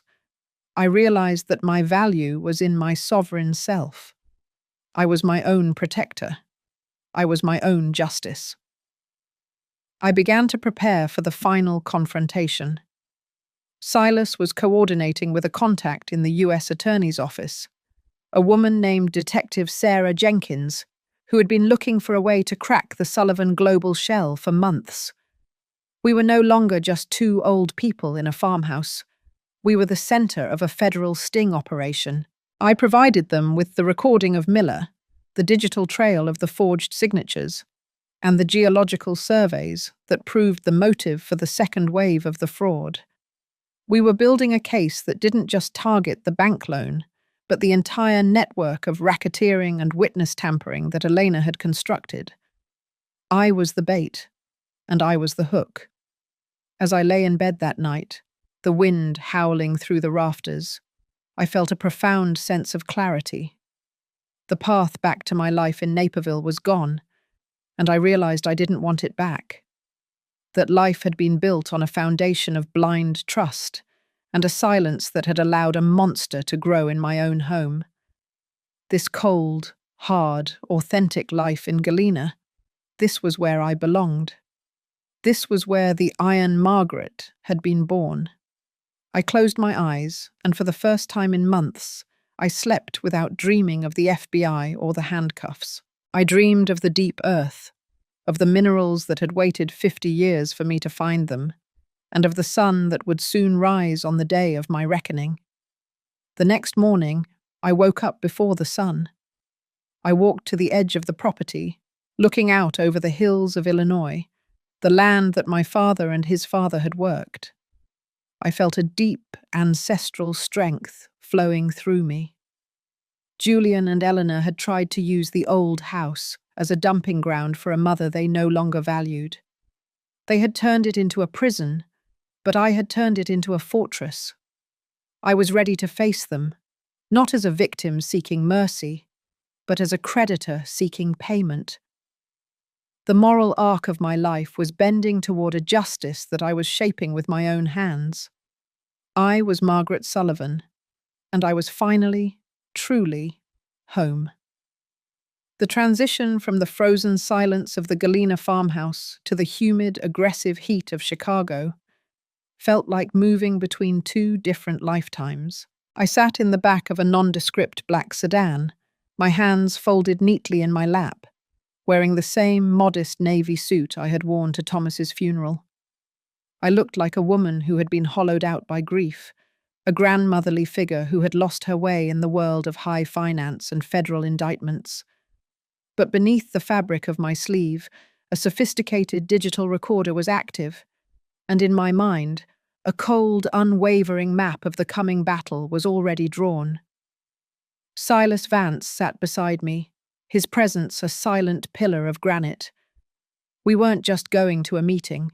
I realized that my value was in my sovereign self. I was my own protector. I was my own justice. I began to prepare for the final confrontation. Silas was coordinating with a contact in the U.S. Attorney's Office, a woman named Detective Sarah Jenkins, who had been looking for a way to crack the Sullivan global shell for months. We were no longer just two old people in a farmhouse. We were the center of a federal sting operation. I provided them with the recording of Miller, the digital trail of the forged signatures, and the geological surveys that proved the motive for the second wave of the fraud. We were building a case that didn't just target the bank loan, but the entire network of racketeering and witness tampering that Elena had constructed. I was the bait, and I was the hook. As I lay in bed that night, the wind howling through the rafters, I felt a profound sense of clarity. The path back to my life in Naperville was gone, and I realized I didn't want it back. That life had been built on a foundation of blind trust and a silence that had allowed a monster to grow in my own home. This cold, hard, authentic life in Galena, this was where I belonged. This was where the Iron Margaret had been born. I closed my eyes, and for the first time in months, I slept without dreaming of the FBI or the handcuffs. I dreamed of the deep earth, of the minerals that had waited 50 years for me to find them, and of the sun that would soon rise on the day of my reckoning. The next morning, I woke up before the sun. I walked to the edge of the property, looking out over the hills of Illinois, the land that my father and his father had worked. I felt a deep ancestral strength flowing through me. Julian and Eleanor had tried to use the old house as a dumping ground for a mother they no longer valued. They had turned it into a prison, but I had turned it into a fortress. I was ready to face them, not as a victim seeking mercy, but as a creditor seeking payment. The moral arc of my life was bending toward a justice that I was shaping with my own hands. I was Margaret Sullivan, and I was finally, truly, home. The transition from the frozen silence of the Galena farmhouse to the humid, aggressive heat of Chicago felt like moving between two different lifetimes. I sat in the back of a nondescript black sedan, my hands folded neatly in my lap, wearing the same modest navy suit I had worn to Thomas's funeral. I looked like a woman who had been hollowed out by grief, a grandmotherly figure who had lost her way in the world of high finance and federal indictments. But beneath the fabric of my sleeve, a sophisticated digital recorder was active, and in my mind, a cold, unwavering map of the coming battle was already drawn. Silas Vance sat beside me, his presence a silent pillar of granite. We weren't just going to a meeting.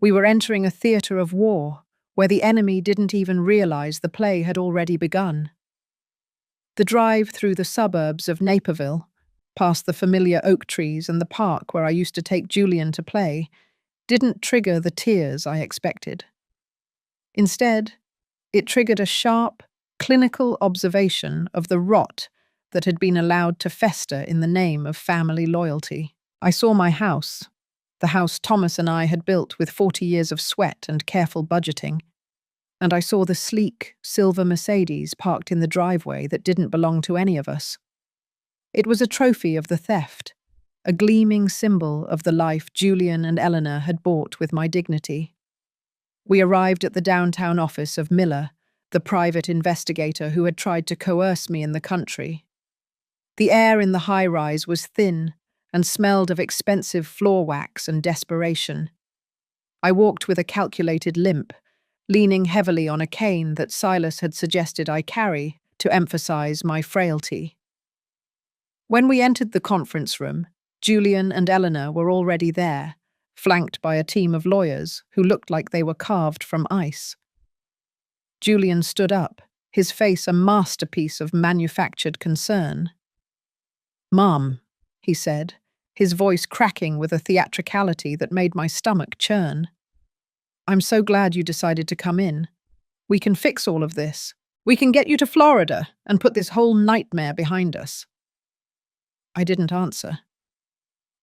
We were entering a theater of war, where the enemy didn't even realize the play had already begun. The drive through the suburbs of Naperville, past the familiar oak trees and the park where I used to take Julian to play, didn't trigger the tears I expected. Instead, it triggered a sharp, clinical observation of the rot that had been allowed to fester in the name of family loyalty. I saw my house, the house Thomas and I had built with 40 years of sweat and careful budgeting, and I saw the sleek, silver Mercedes parked in the driveway that didn't belong to any of us. It was a trophy of the theft, a gleaming symbol of the life Julian and Eleanor had bought with my dignity. We arrived at the downtown office of Miller, the private investigator who had tried to coerce me in the country. The air in the high-rise was thin and smelled of expensive floor wax and desperation. I walked with a calculated limp, leaning heavily on a cane that Silas had suggested I carry to emphasize my frailty. When we entered the conference room, Julian and Eleanor were already there, flanked by a team of lawyers who looked like they were carved from ice. Julian stood up, his face a masterpiece of manufactured concern. "Mom," he said, his voice cracking with a theatricality that made my stomach churn. "I'm so glad you decided to come in. We can fix all of this. We can get you to Florida and put this whole nightmare behind us." I didn't answer.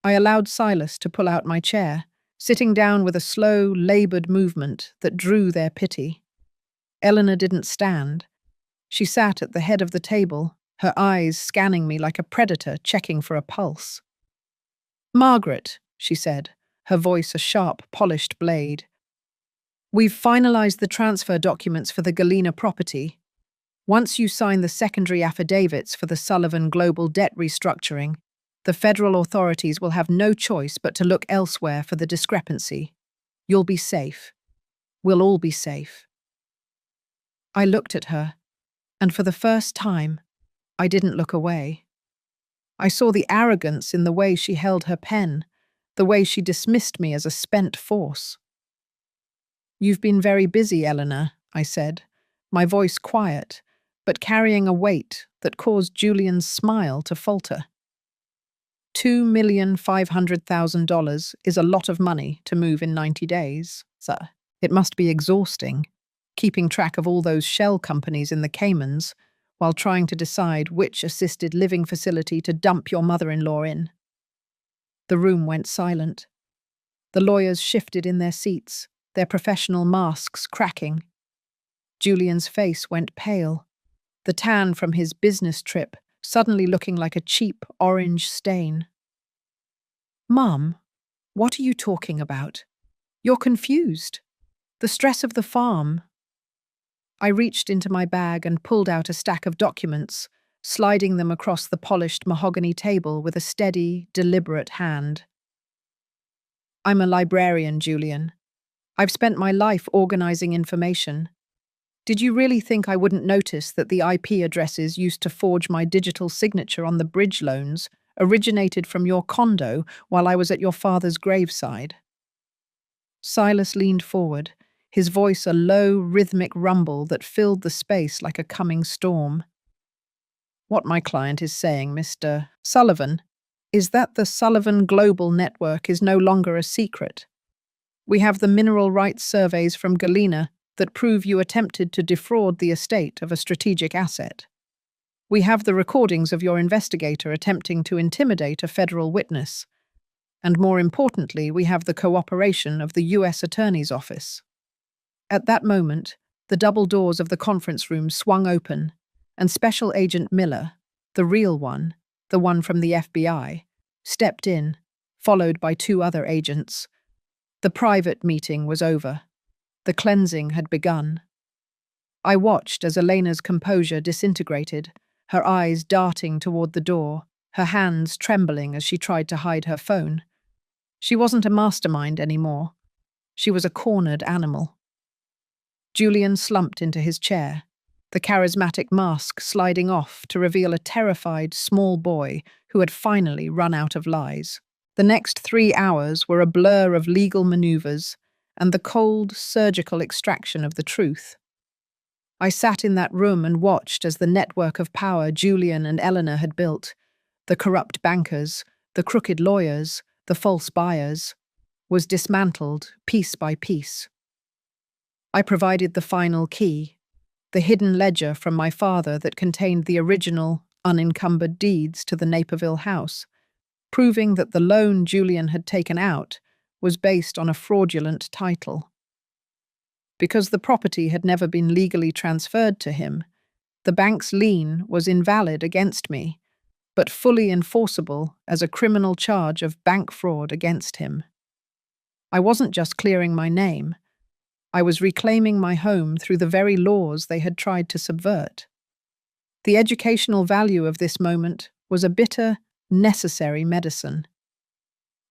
I allowed Silas to pull out my chair, sitting down with a slow, labored movement that drew their pity. Eleanor didn't stand. She sat at the head of the table, her eyes scanning me like a predator checking for a pulse. Margaret, she said, her voice a sharp, polished blade. We've finalized the transfer documents for the Galena property. Once you sign the secondary affidavits for the Sullivan Global Debt Restructuring, the federal authorities will have no choice but to look elsewhere for the discrepancy. You'll be safe. We'll all be safe. I looked at her, and for the first time, I didn't look away. I saw the arrogance in the way she held her pen, the way she dismissed me as a spent force. You've been very busy, Eleanor, I said, my voice quiet, but carrying a weight that caused Julian's smile to falter. $2,500,000 is a lot of money to move in 90 days, sir. It must be exhausting, keeping track of all those shell companies in the Caymans while trying to decide which assisted living facility to dump your mother-in-law in. The room went silent. The lawyers shifted in their seats, their professional masks cracking. Julian's face went pale, the tan from his business trip suddenly looking like a cheap orange stain. Mum, what are you talking about? You're confused. The stress of the farm. I reached into my bag and pulled out a stack of documents, sliding them across the polished mahogany table with a steady, deliberate hand. I'm a librarian, Julian. I've spent my life organizing information. Did you really think I wouldn't notice that the IP addresses used to forge my digital signature on the bridge loans originated from your condo while I was at your father's graveside? Silas leaned forward, his voice a low, rhythmic rumble that filled the space like a coming storm. What my client is saying, Mr. Sullivan, is that the Sullivan Global Network is no longer a secret. We have the mineral rights surveys from Galena that prove you attempted to defraud the estate of a strategic asset. We have the recordings of your investigator attempting to intimidate a federal witness. And more importantly, we have the cooperation of the U.S. Attorney's Office. At that moment, the double doors of the conference room swung open, and Special Agent Miller, the real one, the one from the FBI, stepped in, followed by two other agents. The private meeting was over. The cleansing had begun. I watched as Elena's composure disintegrated, her eyes darting toward the door, her hands trembling as she tried to hide her phone. She wasn't a mastermind anymore. She was a cornered animal. Julian slumped into his chair, the charismatic mask sliding off to reveal a terrified, small boy who had finally run out of lies. The next 3 hours were a blur of legal maneuvers and the cold, surgical extraction of the truth. I sat in that room and watched as the network of power Julian and Eleanor had built, the corrupt bankers, the crooked lawyers, the false buyers, was dismantled piece by piece. I provided the final key, the hidden ledger from my father that contained the original, unencumbered deeds to the Naperville house, proving that the loan Julian had taken out was based on a fraudulent title. Because the property had never been legally transferred to him, the bank's lien was invalid against me, but fully enforceable as a criminal charge of bank fraud against him. I wasn't just clearing my name. I was reclaiming my home through the very laws they had tried to subvert. The educational value of this moment was a bitter, necessary medicine.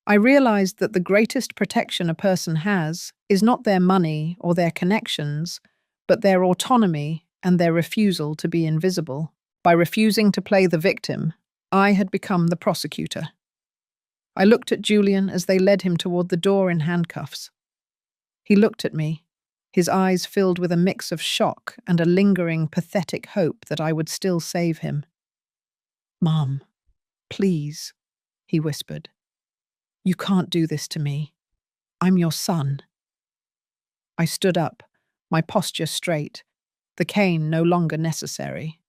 I realized that the greatest protection a person has is not their money or their connections, but their autonomy and their refusal to be invisible. By refusing to play the victim, I had become the prosecutor. I looked at Julian as they led him toward the door in handcuffs. He looked at me, his eyes filled with a mix of shock and a lingering, pathetic hope that I would still save him. "Mom, please," he whispered. "You can't do this to me. I'm your son." I stood up, my posture straight, the cane no longer necessary.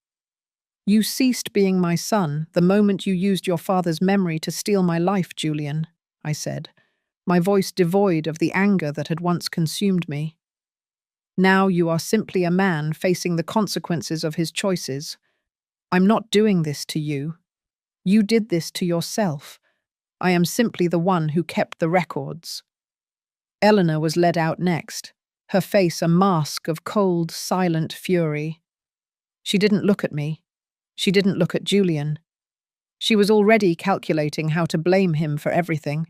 "You ceased being my son the moment you used your father's memory to steal my life, Julian," I said, my voice devoid of the anger that had once consumed me. "Now you are simply a man facing the consequences of his choices. I'm not doing this to you. You did this to yourself. I am simply the one who kept the records. Eleanor was led out next, her face a mask of cold, silent fury. She didn't look at me. She didn't look at Julian. She was already calculating how to blame him for everything.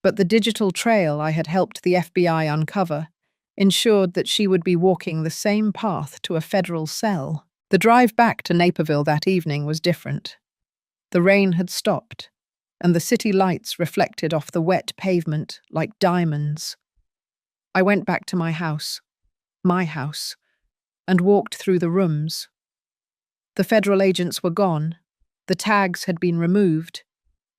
But the digital trail I had helped the FBI uncover ensured that she would be walking the same path to a federal cell. The drive back to Naperville that evening was different. The rain had stopped, and the city lights reflected off the wet pavement like diamonds. I went back to my house, and walked through the rooms. The federal agents were gone, the tags had been removed,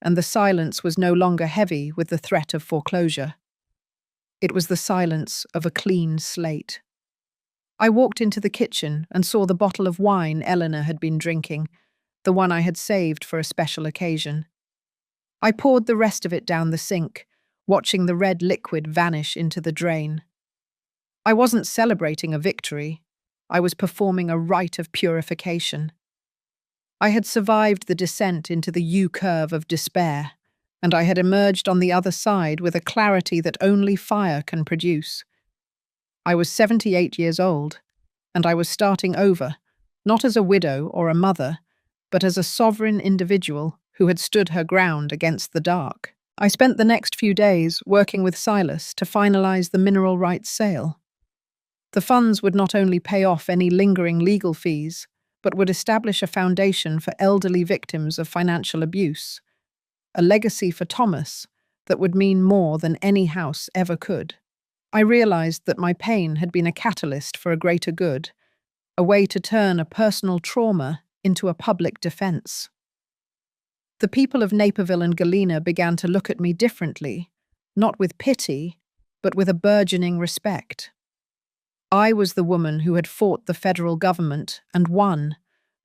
and the silence was no longer heavy with the threat of foreclosure. It was the silence of a clean slate. I walked into the kitchen and saw the bottle of wine Eleanor had been drinking, the one I had saved for a special occasion. I poured the rest of it down the sink, watching the red liquid vanish into the drain. I wasn't celebrating a victory. I was performing a rite of purification. I had survived the descent into the U-curve of despair, and I had emerged on the other side with a clarity that only fire can produce. I was 78 years old, and I was starting over, not as a widow or a mother, but as a sovereign individual who had stood her ground against the dark. I spent the next few days working with Silas to finalize the mineral rights sale. The funds would not only pay off any lingering legal fees, but would establish a foundation for elderly victims of financial abuse, a legacy for Thomas that would mean more than any house ever could. I realized that my pain had been a catalyst for a greater good, a way to turn a personal trauma into a public defense. The people of Naperville and Galena began to look at me differently, not with pity, but with a burgeoning respect. I was the woman who had fought the federal government and won,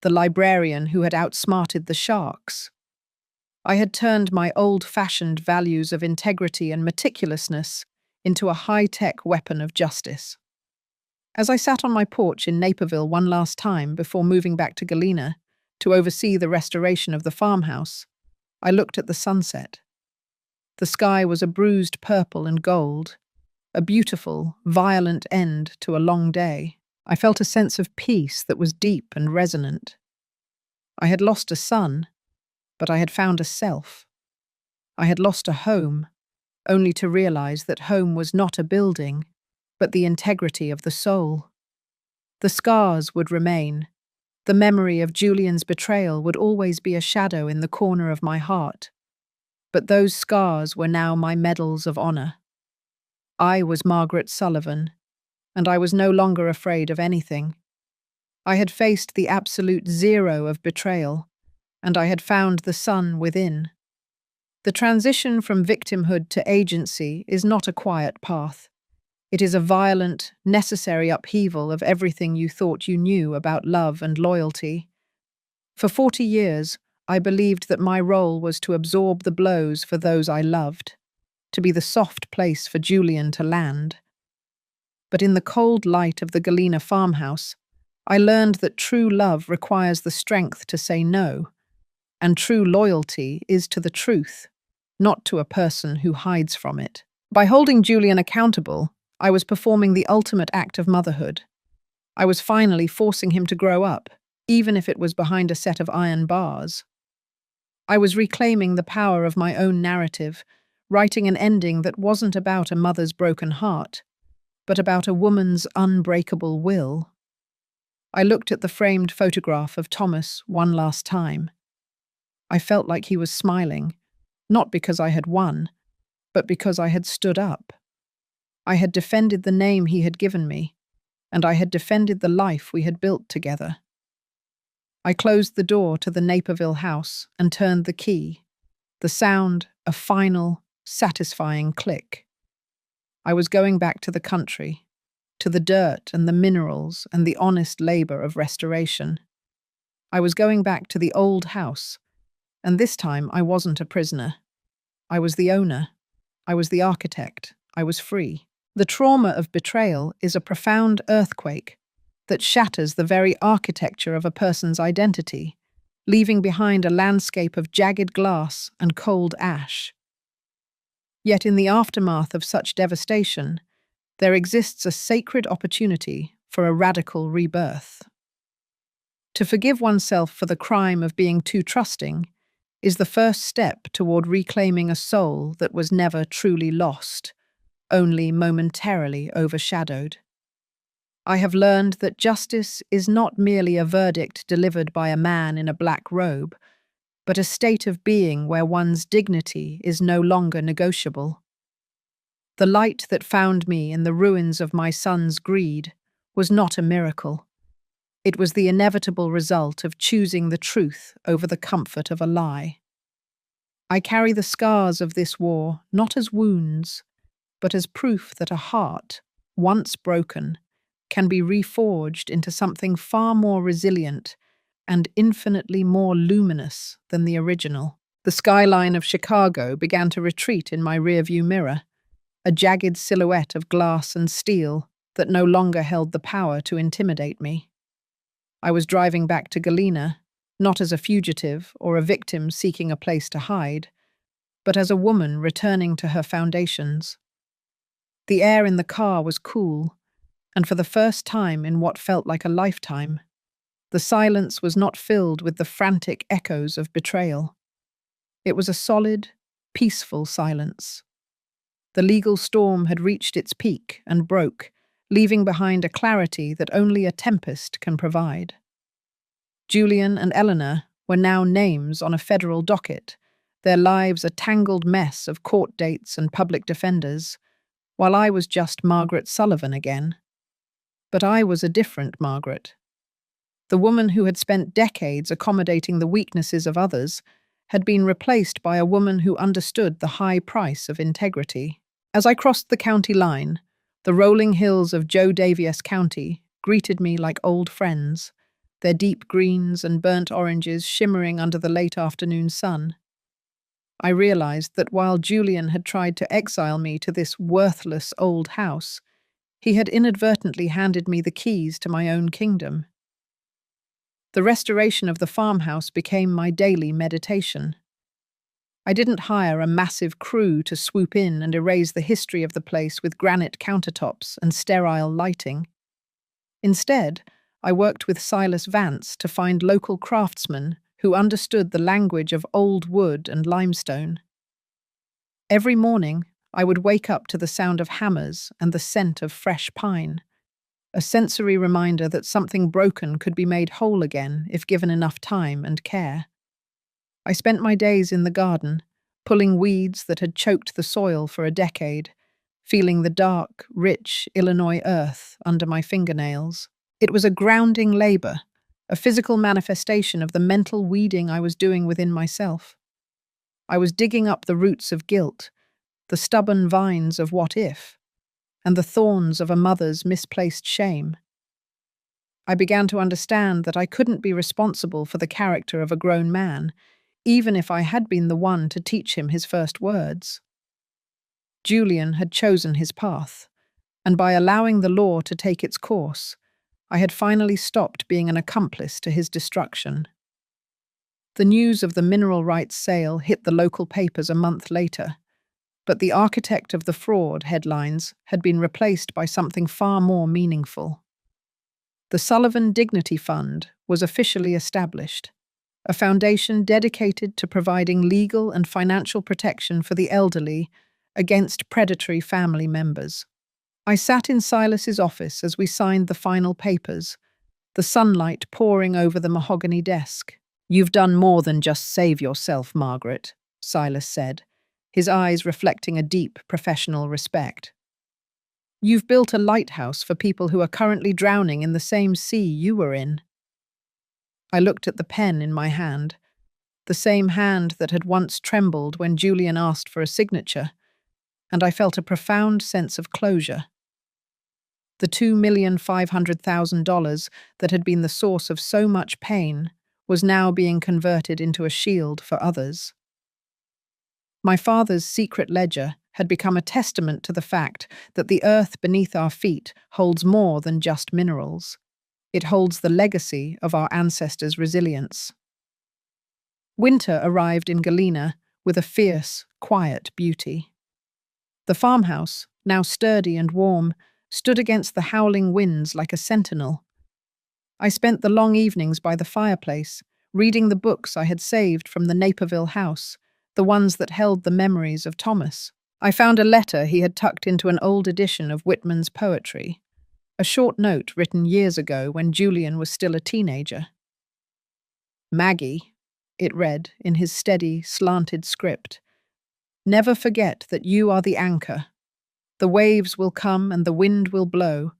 the librarian who had outsmarted the sharks. I had turned my old-fashioned values of integrity and meticulousness into a high-tech weapon of justice. As I sat on my porch in Naperville one last time before moving back to Galena to oversee the restoration of the farmhouse, I looked at the sunset. The sky was a bruised purple and gold, a beautiful, violent end to a long day. I felt a sense of peace that was deep and resonant. I had lost a son, but I had found a self. I had lost a home, only to realize that home was not a building, but the integrity of the soul. The scars would remain. The memory of Julian's betrayal would always be a shadow in the corner of my heart. But those scars were now my medals of honor. I was Margaret Sullivan, and I was no longer afraid of anything. I had faced the absolute zero of betrayal, and I had found the sun within. The transition from victimhood to agency is not a quiet path. It is a violent, necessary upheaval of everything you thought you knew about love and loyalty. For 40 years, I believed that my role was to absorb the blows for those I loved, to be the soft place for Julian to land. But in the cold light of the Galena farmhouse, I learned that true love requires the strength to say no, and true loyalty is to the truth, not to a person who hides from it. By holding Julian accountable, I was performing the ultimate act of motherhood. I was finally forcing him to grow up, even if it was behind a set of iron bars. I was reclaiming the power of my own narrative, writing an ending that wasn't about a mother's broken heart, but about a woman's unbreakable will. I looked at the framed photograph of Thomas one last time. I felt like he was smiling, not because I had won, but because I had stood up. I had defended the name he had given me, and I had defended the life we had built together. I closed the door to the Naperville house and turned the key, the sound a final, satisfying click. I was going back to the country, to the dirt and the minerals and the honest labor of restoration. I was going back to the old house, and this time I wasn't a prisoner. I was the owner. I was the architect. I was free. The trauma of betrayal is a profound earthquake that shatters the very architecture of a person's identity, leaving behind a landscape of jagged glass and cold ash. Yet in the aftermath of such devastation, there exists a sacred opportunity for a radical rebirth. To forgive oneself for the crime of being too trusting is the first step toward reclaiming a soul that was never truly lost, only momentarily overshadowed. I have learned that justice is not merely a verdict delivered by a man in a black robe, but a state of being where one's dignity is no longer negotiable. The light that found me in the ruins of my son's greed was not a miracle. It was the inevitable result of choosing the truth over the comfort of a lie. I carry the scars of this war not as wounds, but as proof that a heart, once broken, can be reforged into something far more resilient and infinitely more luminous than the original. The skyline of Chicago began to retreat in my rearview mirror, a jagged silhouette of glass and steel that no longer held the power to intimidate me. I was driving back to Galena, not as a fugitive or a victim seeking a place to hide, but as a woman returning to her foundations. The air in the car was cool, and for the first time in what felt like a lifetime, the silence was not filled with the frantic echoes of betrayal. It was a solid, peaceful silence. The legal storm had reached its peak and broke, leaving behind a clarity that only a tempest can provide. Julian and Eleanor were now names on a federal docket, their lives a tangled mess of court dates and public defenders, while I was just Margaret Sullivan again. But I was a different Margaret. The woman who had spent decades accommodating the weaknesses of others had been replaced by a woman who understood the high price of integrity. As I crossed the county line, the rolling hills of Joe Daviess County greeted me like old friends, their deep greens and burnt oranges shimmering under the late afternoon sun. I realized that while Julian had tried to exile me to this worthless old house, he had inadvertently handed me the keys to my own kingdom. The restoration of the farmhouse became my daily meditation. I didn't hire a massive crew to swoop in and erase the history of the place with granite countertops and sterile lighting. Instead, I worked with Silas Vance to find local craftsmen who understood the language of old wood and limestone. Every morning, I would wake up to the sound of hammers and the scent of fresh pine, a sensory reminder that something broken could be made whole again if given enough time and care. I spent my days in the garden, pulling weeds that had choked the soil for a decade, feeling the dark, rich Illinois earth under my fingernails. It was a grounding labor, a physical manifestation of the mental weeding I was doing within myself. I was digging up the roots of guilt, the stubborn vines of what if, and the thorns of a mother's misplaced shame. I began to understand that I couldn't be responsible for the character of a grown man, even if I had been the one to teach him his first words. Julian had chosen his path, and by allowing the law to take its course, I had finally stopped being an accomplice to his destruction. The news of the mineral rights sale hit the local papers a month later, but the architect of the fraud headlines had been replaced by something far more meaningful. The Sullivan Dignity Fund was officially established, a foundation dedicated to providing legal and financial protection for the elderly against predatory family members. I sat in Silas's office as we signed the final papers, the sunlight pouring over the mahogany desk. "You've done more than just save yourself, Margaret," Silas said, his eyes reflecting a deep professional respect. "You've built a lighthouse for people who are currently drowning in the same sea you were in." I looked at the pen in my hand, the same hand that had once trembled when Julian asked for a signature, and I felt a profound sense of closure. The $2,500,000 that had been the source of so much pain was now being converted into a shield for others. My father's secret ledger had become a testament to the fact that the earth beneath our feet holds more than just minerals. It holds the legacy of our ancestors' resilience. Winter arrived in Galena with a fierce, quiet beauty. The farmhouse, now sturdy and warm, stood against the howling winds like a sentinel. I spent the long evenings by the fireplace, reading the books I had saved from the Naperville house, the ones that held the memories of Thomas. I found a letter he had tucked into an old edition of Whitman's poetry, a short note written years ago when Julian was still a teenager. Maggie, it read in his steady, slanted script, never forget that you are the anchor. The waves will come and the wind will blow,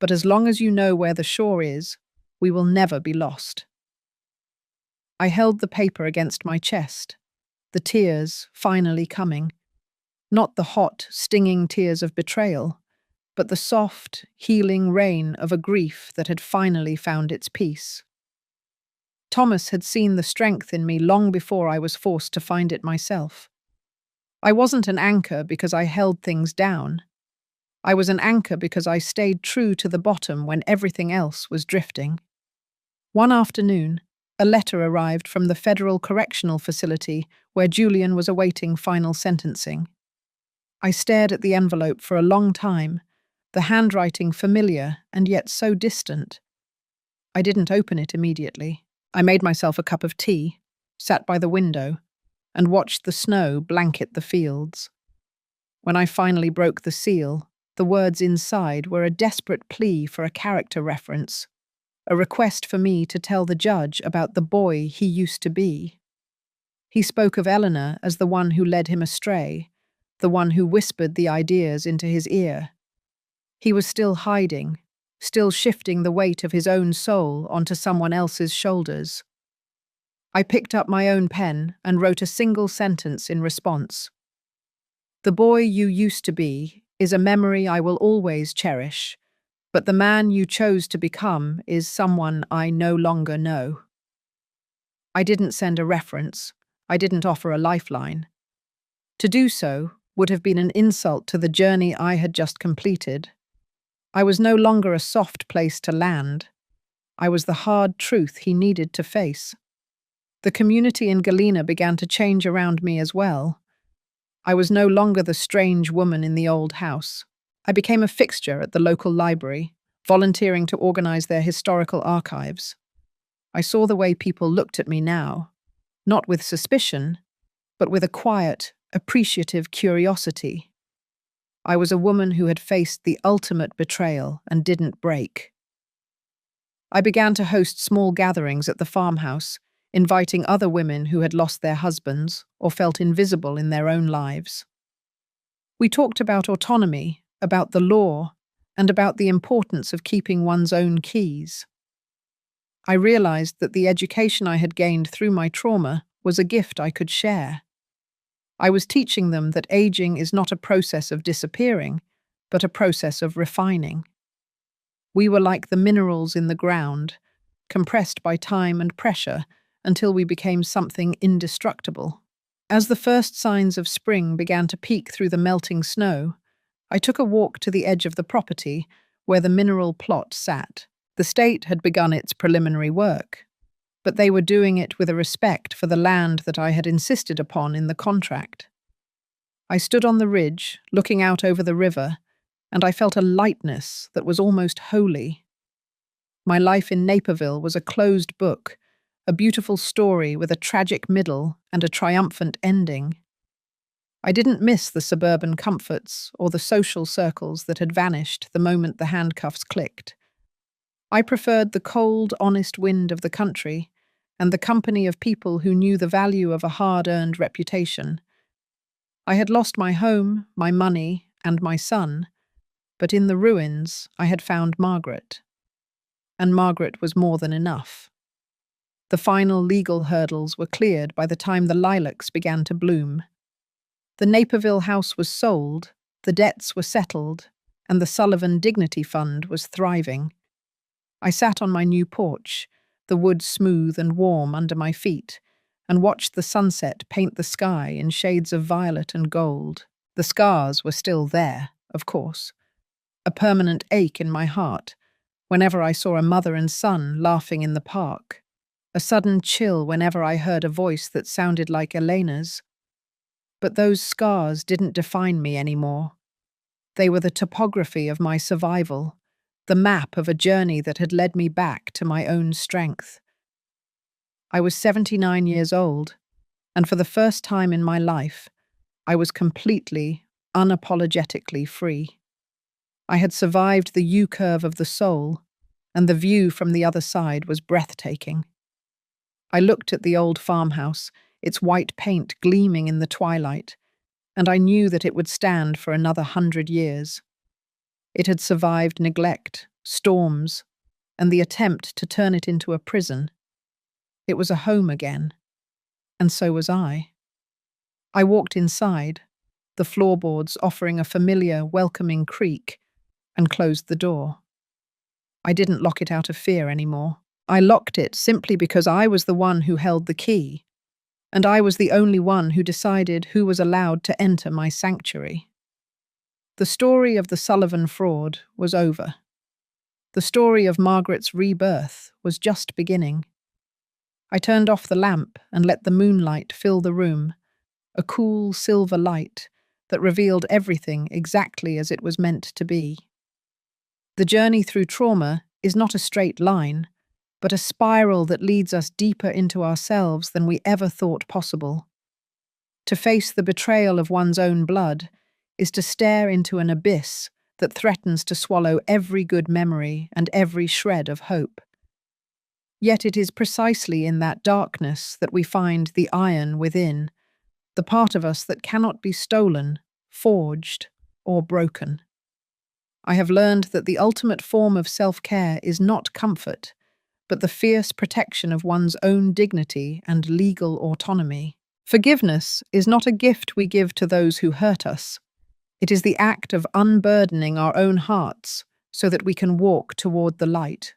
but as long as you know where the shore is, we will never be lost. I held the paper against my chest, the tears finally coming. Not the hot, stinging tears of betrayal, but the soft, healing rain of a grief that had finally found its peace. Thomas had seen the strength in me long before I was forced to find it myself. I wasn't an anchor because I held things down. I was an anchor because I stayed true to the bottom when everything else was drifting. One afternoon, a letter arrived from the Federal Correctional Facility where Julian was awaiting final sentencing. I stared at the envelope for a long time, the handwriting familiar and yet so distant. I didn't open it immediately. I made myself a cup of tea, sat by the window, and watched the snow blanket the fields. When I finally broke the seal, the words inside were a desperate plea for a character reference, a request for me to tell the judge about the boy he used to be. He spoke of Eleanor as the one who led him astray, the one who whispered the ideas into his ear. He was still hiding, still shifting the weight of his own soul onto someone else's shoulders. I picked up my own pen and wrote a single sentence in response. The boy you used to be is a memory I will always cherish, but the man you chose to become is someone I no longer know. I didn't send a reference. I didn't offer a lifeline. To do so would have been an insult to the journey I had just completed. I was no longer a soft place to land. I was the hard truth he needed to face. The community in Galena began to change around me as well. I was no longer the strange woman in the old house. I became a fixture at the local library, volunteering to organize their historical archives. I saw the way people looked at me now, not with suspicion, but with a quiet, appreciative curiosity. I was a woman who had faced the ultimate betrayal and didn't break. I began to host small gatherings at the farmhouse, inviting other women who had lost their husbands or felt invisible in their own lives. We talked about autonomy, about the law, and about the importance of keeping one's own keys. I realized that the education I had gained through my trauma was a gift I could share. I was teaching them that aging is not a process of disappearing, but a process of refining. We were like the minerals in the ground, compressed by time and pressure until we became something indestructible. As the first signs of spring began to peek through the melting snow, I took a walk to the edge of the property where the mineral plot sat. The state had begun its preliminary work, but they were doing it with a respect for the land that I had insisted upon in the contract. I stood on the ridge, looking out over the river, and I felt a lightness that was almost holy. My life in Naperville was a closed book, a beautiful story with a tragic middle and a triumphant ending. I didn't miss the suburban comforts or the social circles that had vanished the moment the handcuffs clicked. I preferred the cold, honest wind of the country and the company of people who knew the value of a hard-earned reputation. I had lost my home, my money, and my son, but in the ruins I had found Margaret. And Margaret was more than enough. The final legal hurdles were cleared by the time the lilacs began to bloom. The Naperville house was sold, the debts were settled, and the Sullivan Dignity Fund was thriving. I sat on my new porch, the wood smooth and warm under my feet, and watched the sunset paint the sky in shades of violet and gold. The scars were still there, of course, a permanent ache in my heart whenever I saw a mother and son laughing in the park. a sudden chill whenever I heard a voice that sounded like Elena's. But those scars didn't define me anymore. They were the topography of my survival, the map of a journey that had led me back to my own strength. I was 79 years old, and for the first time in my life, I was completely, unapologetically free. I had survived the U-curve of the soul, and the view from the other side was breathtaking. I looked at the old farmhouse, its white paint gleaming in the twilight, and I knew that it would stand for another 100 years. It had survived neglect, storms, and the attempt to turn it into a prison. It was a home again, and so was I. I walked inside, the floorboards offering a familiar, welcoming creak, and closed the door. I didn't lock it out of fear anymore. I locked it simply because I was the one who held the key, and I was the only one who decided who was allowed to enter my sanctuary. The story of the Sullivan fraud was over. The story of Margaret's rebirth was just beginning. I turned off the lamp and let the moonlight fill the room, a cool silver light that revealed everything exactly as it was meant to be. The journey through trauma is not a straight line, but a spiral that leads us deeper into ourselves than we ever thought possible. To face the betrayal of one's own blood is to stare into an abyss that threatens to swallow every good memory and every shred of hope. Yet it is precisely in that darkness that we find the iron within, the part of us that cannot be stolen, forged, or broken. I have learned that the ultimate form of self-care is not comfort, but the fierce protection of one's own dignity and legal autonomy. Forgiveness is not a gift we give to those who hurt us. It is the act of unburdening our own hearts so that we can walk toward the light.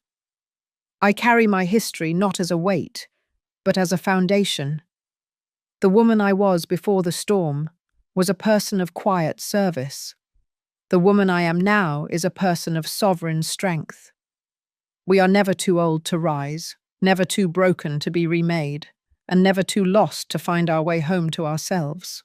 I carry my history not as a weight, but as a foundation. The woman I was before the storm was a person of quiet service. The woman I am now is a person of sovereign strength. We are never too old to rise, never too broken to be remade, and never too lost to find our way home to ourselves.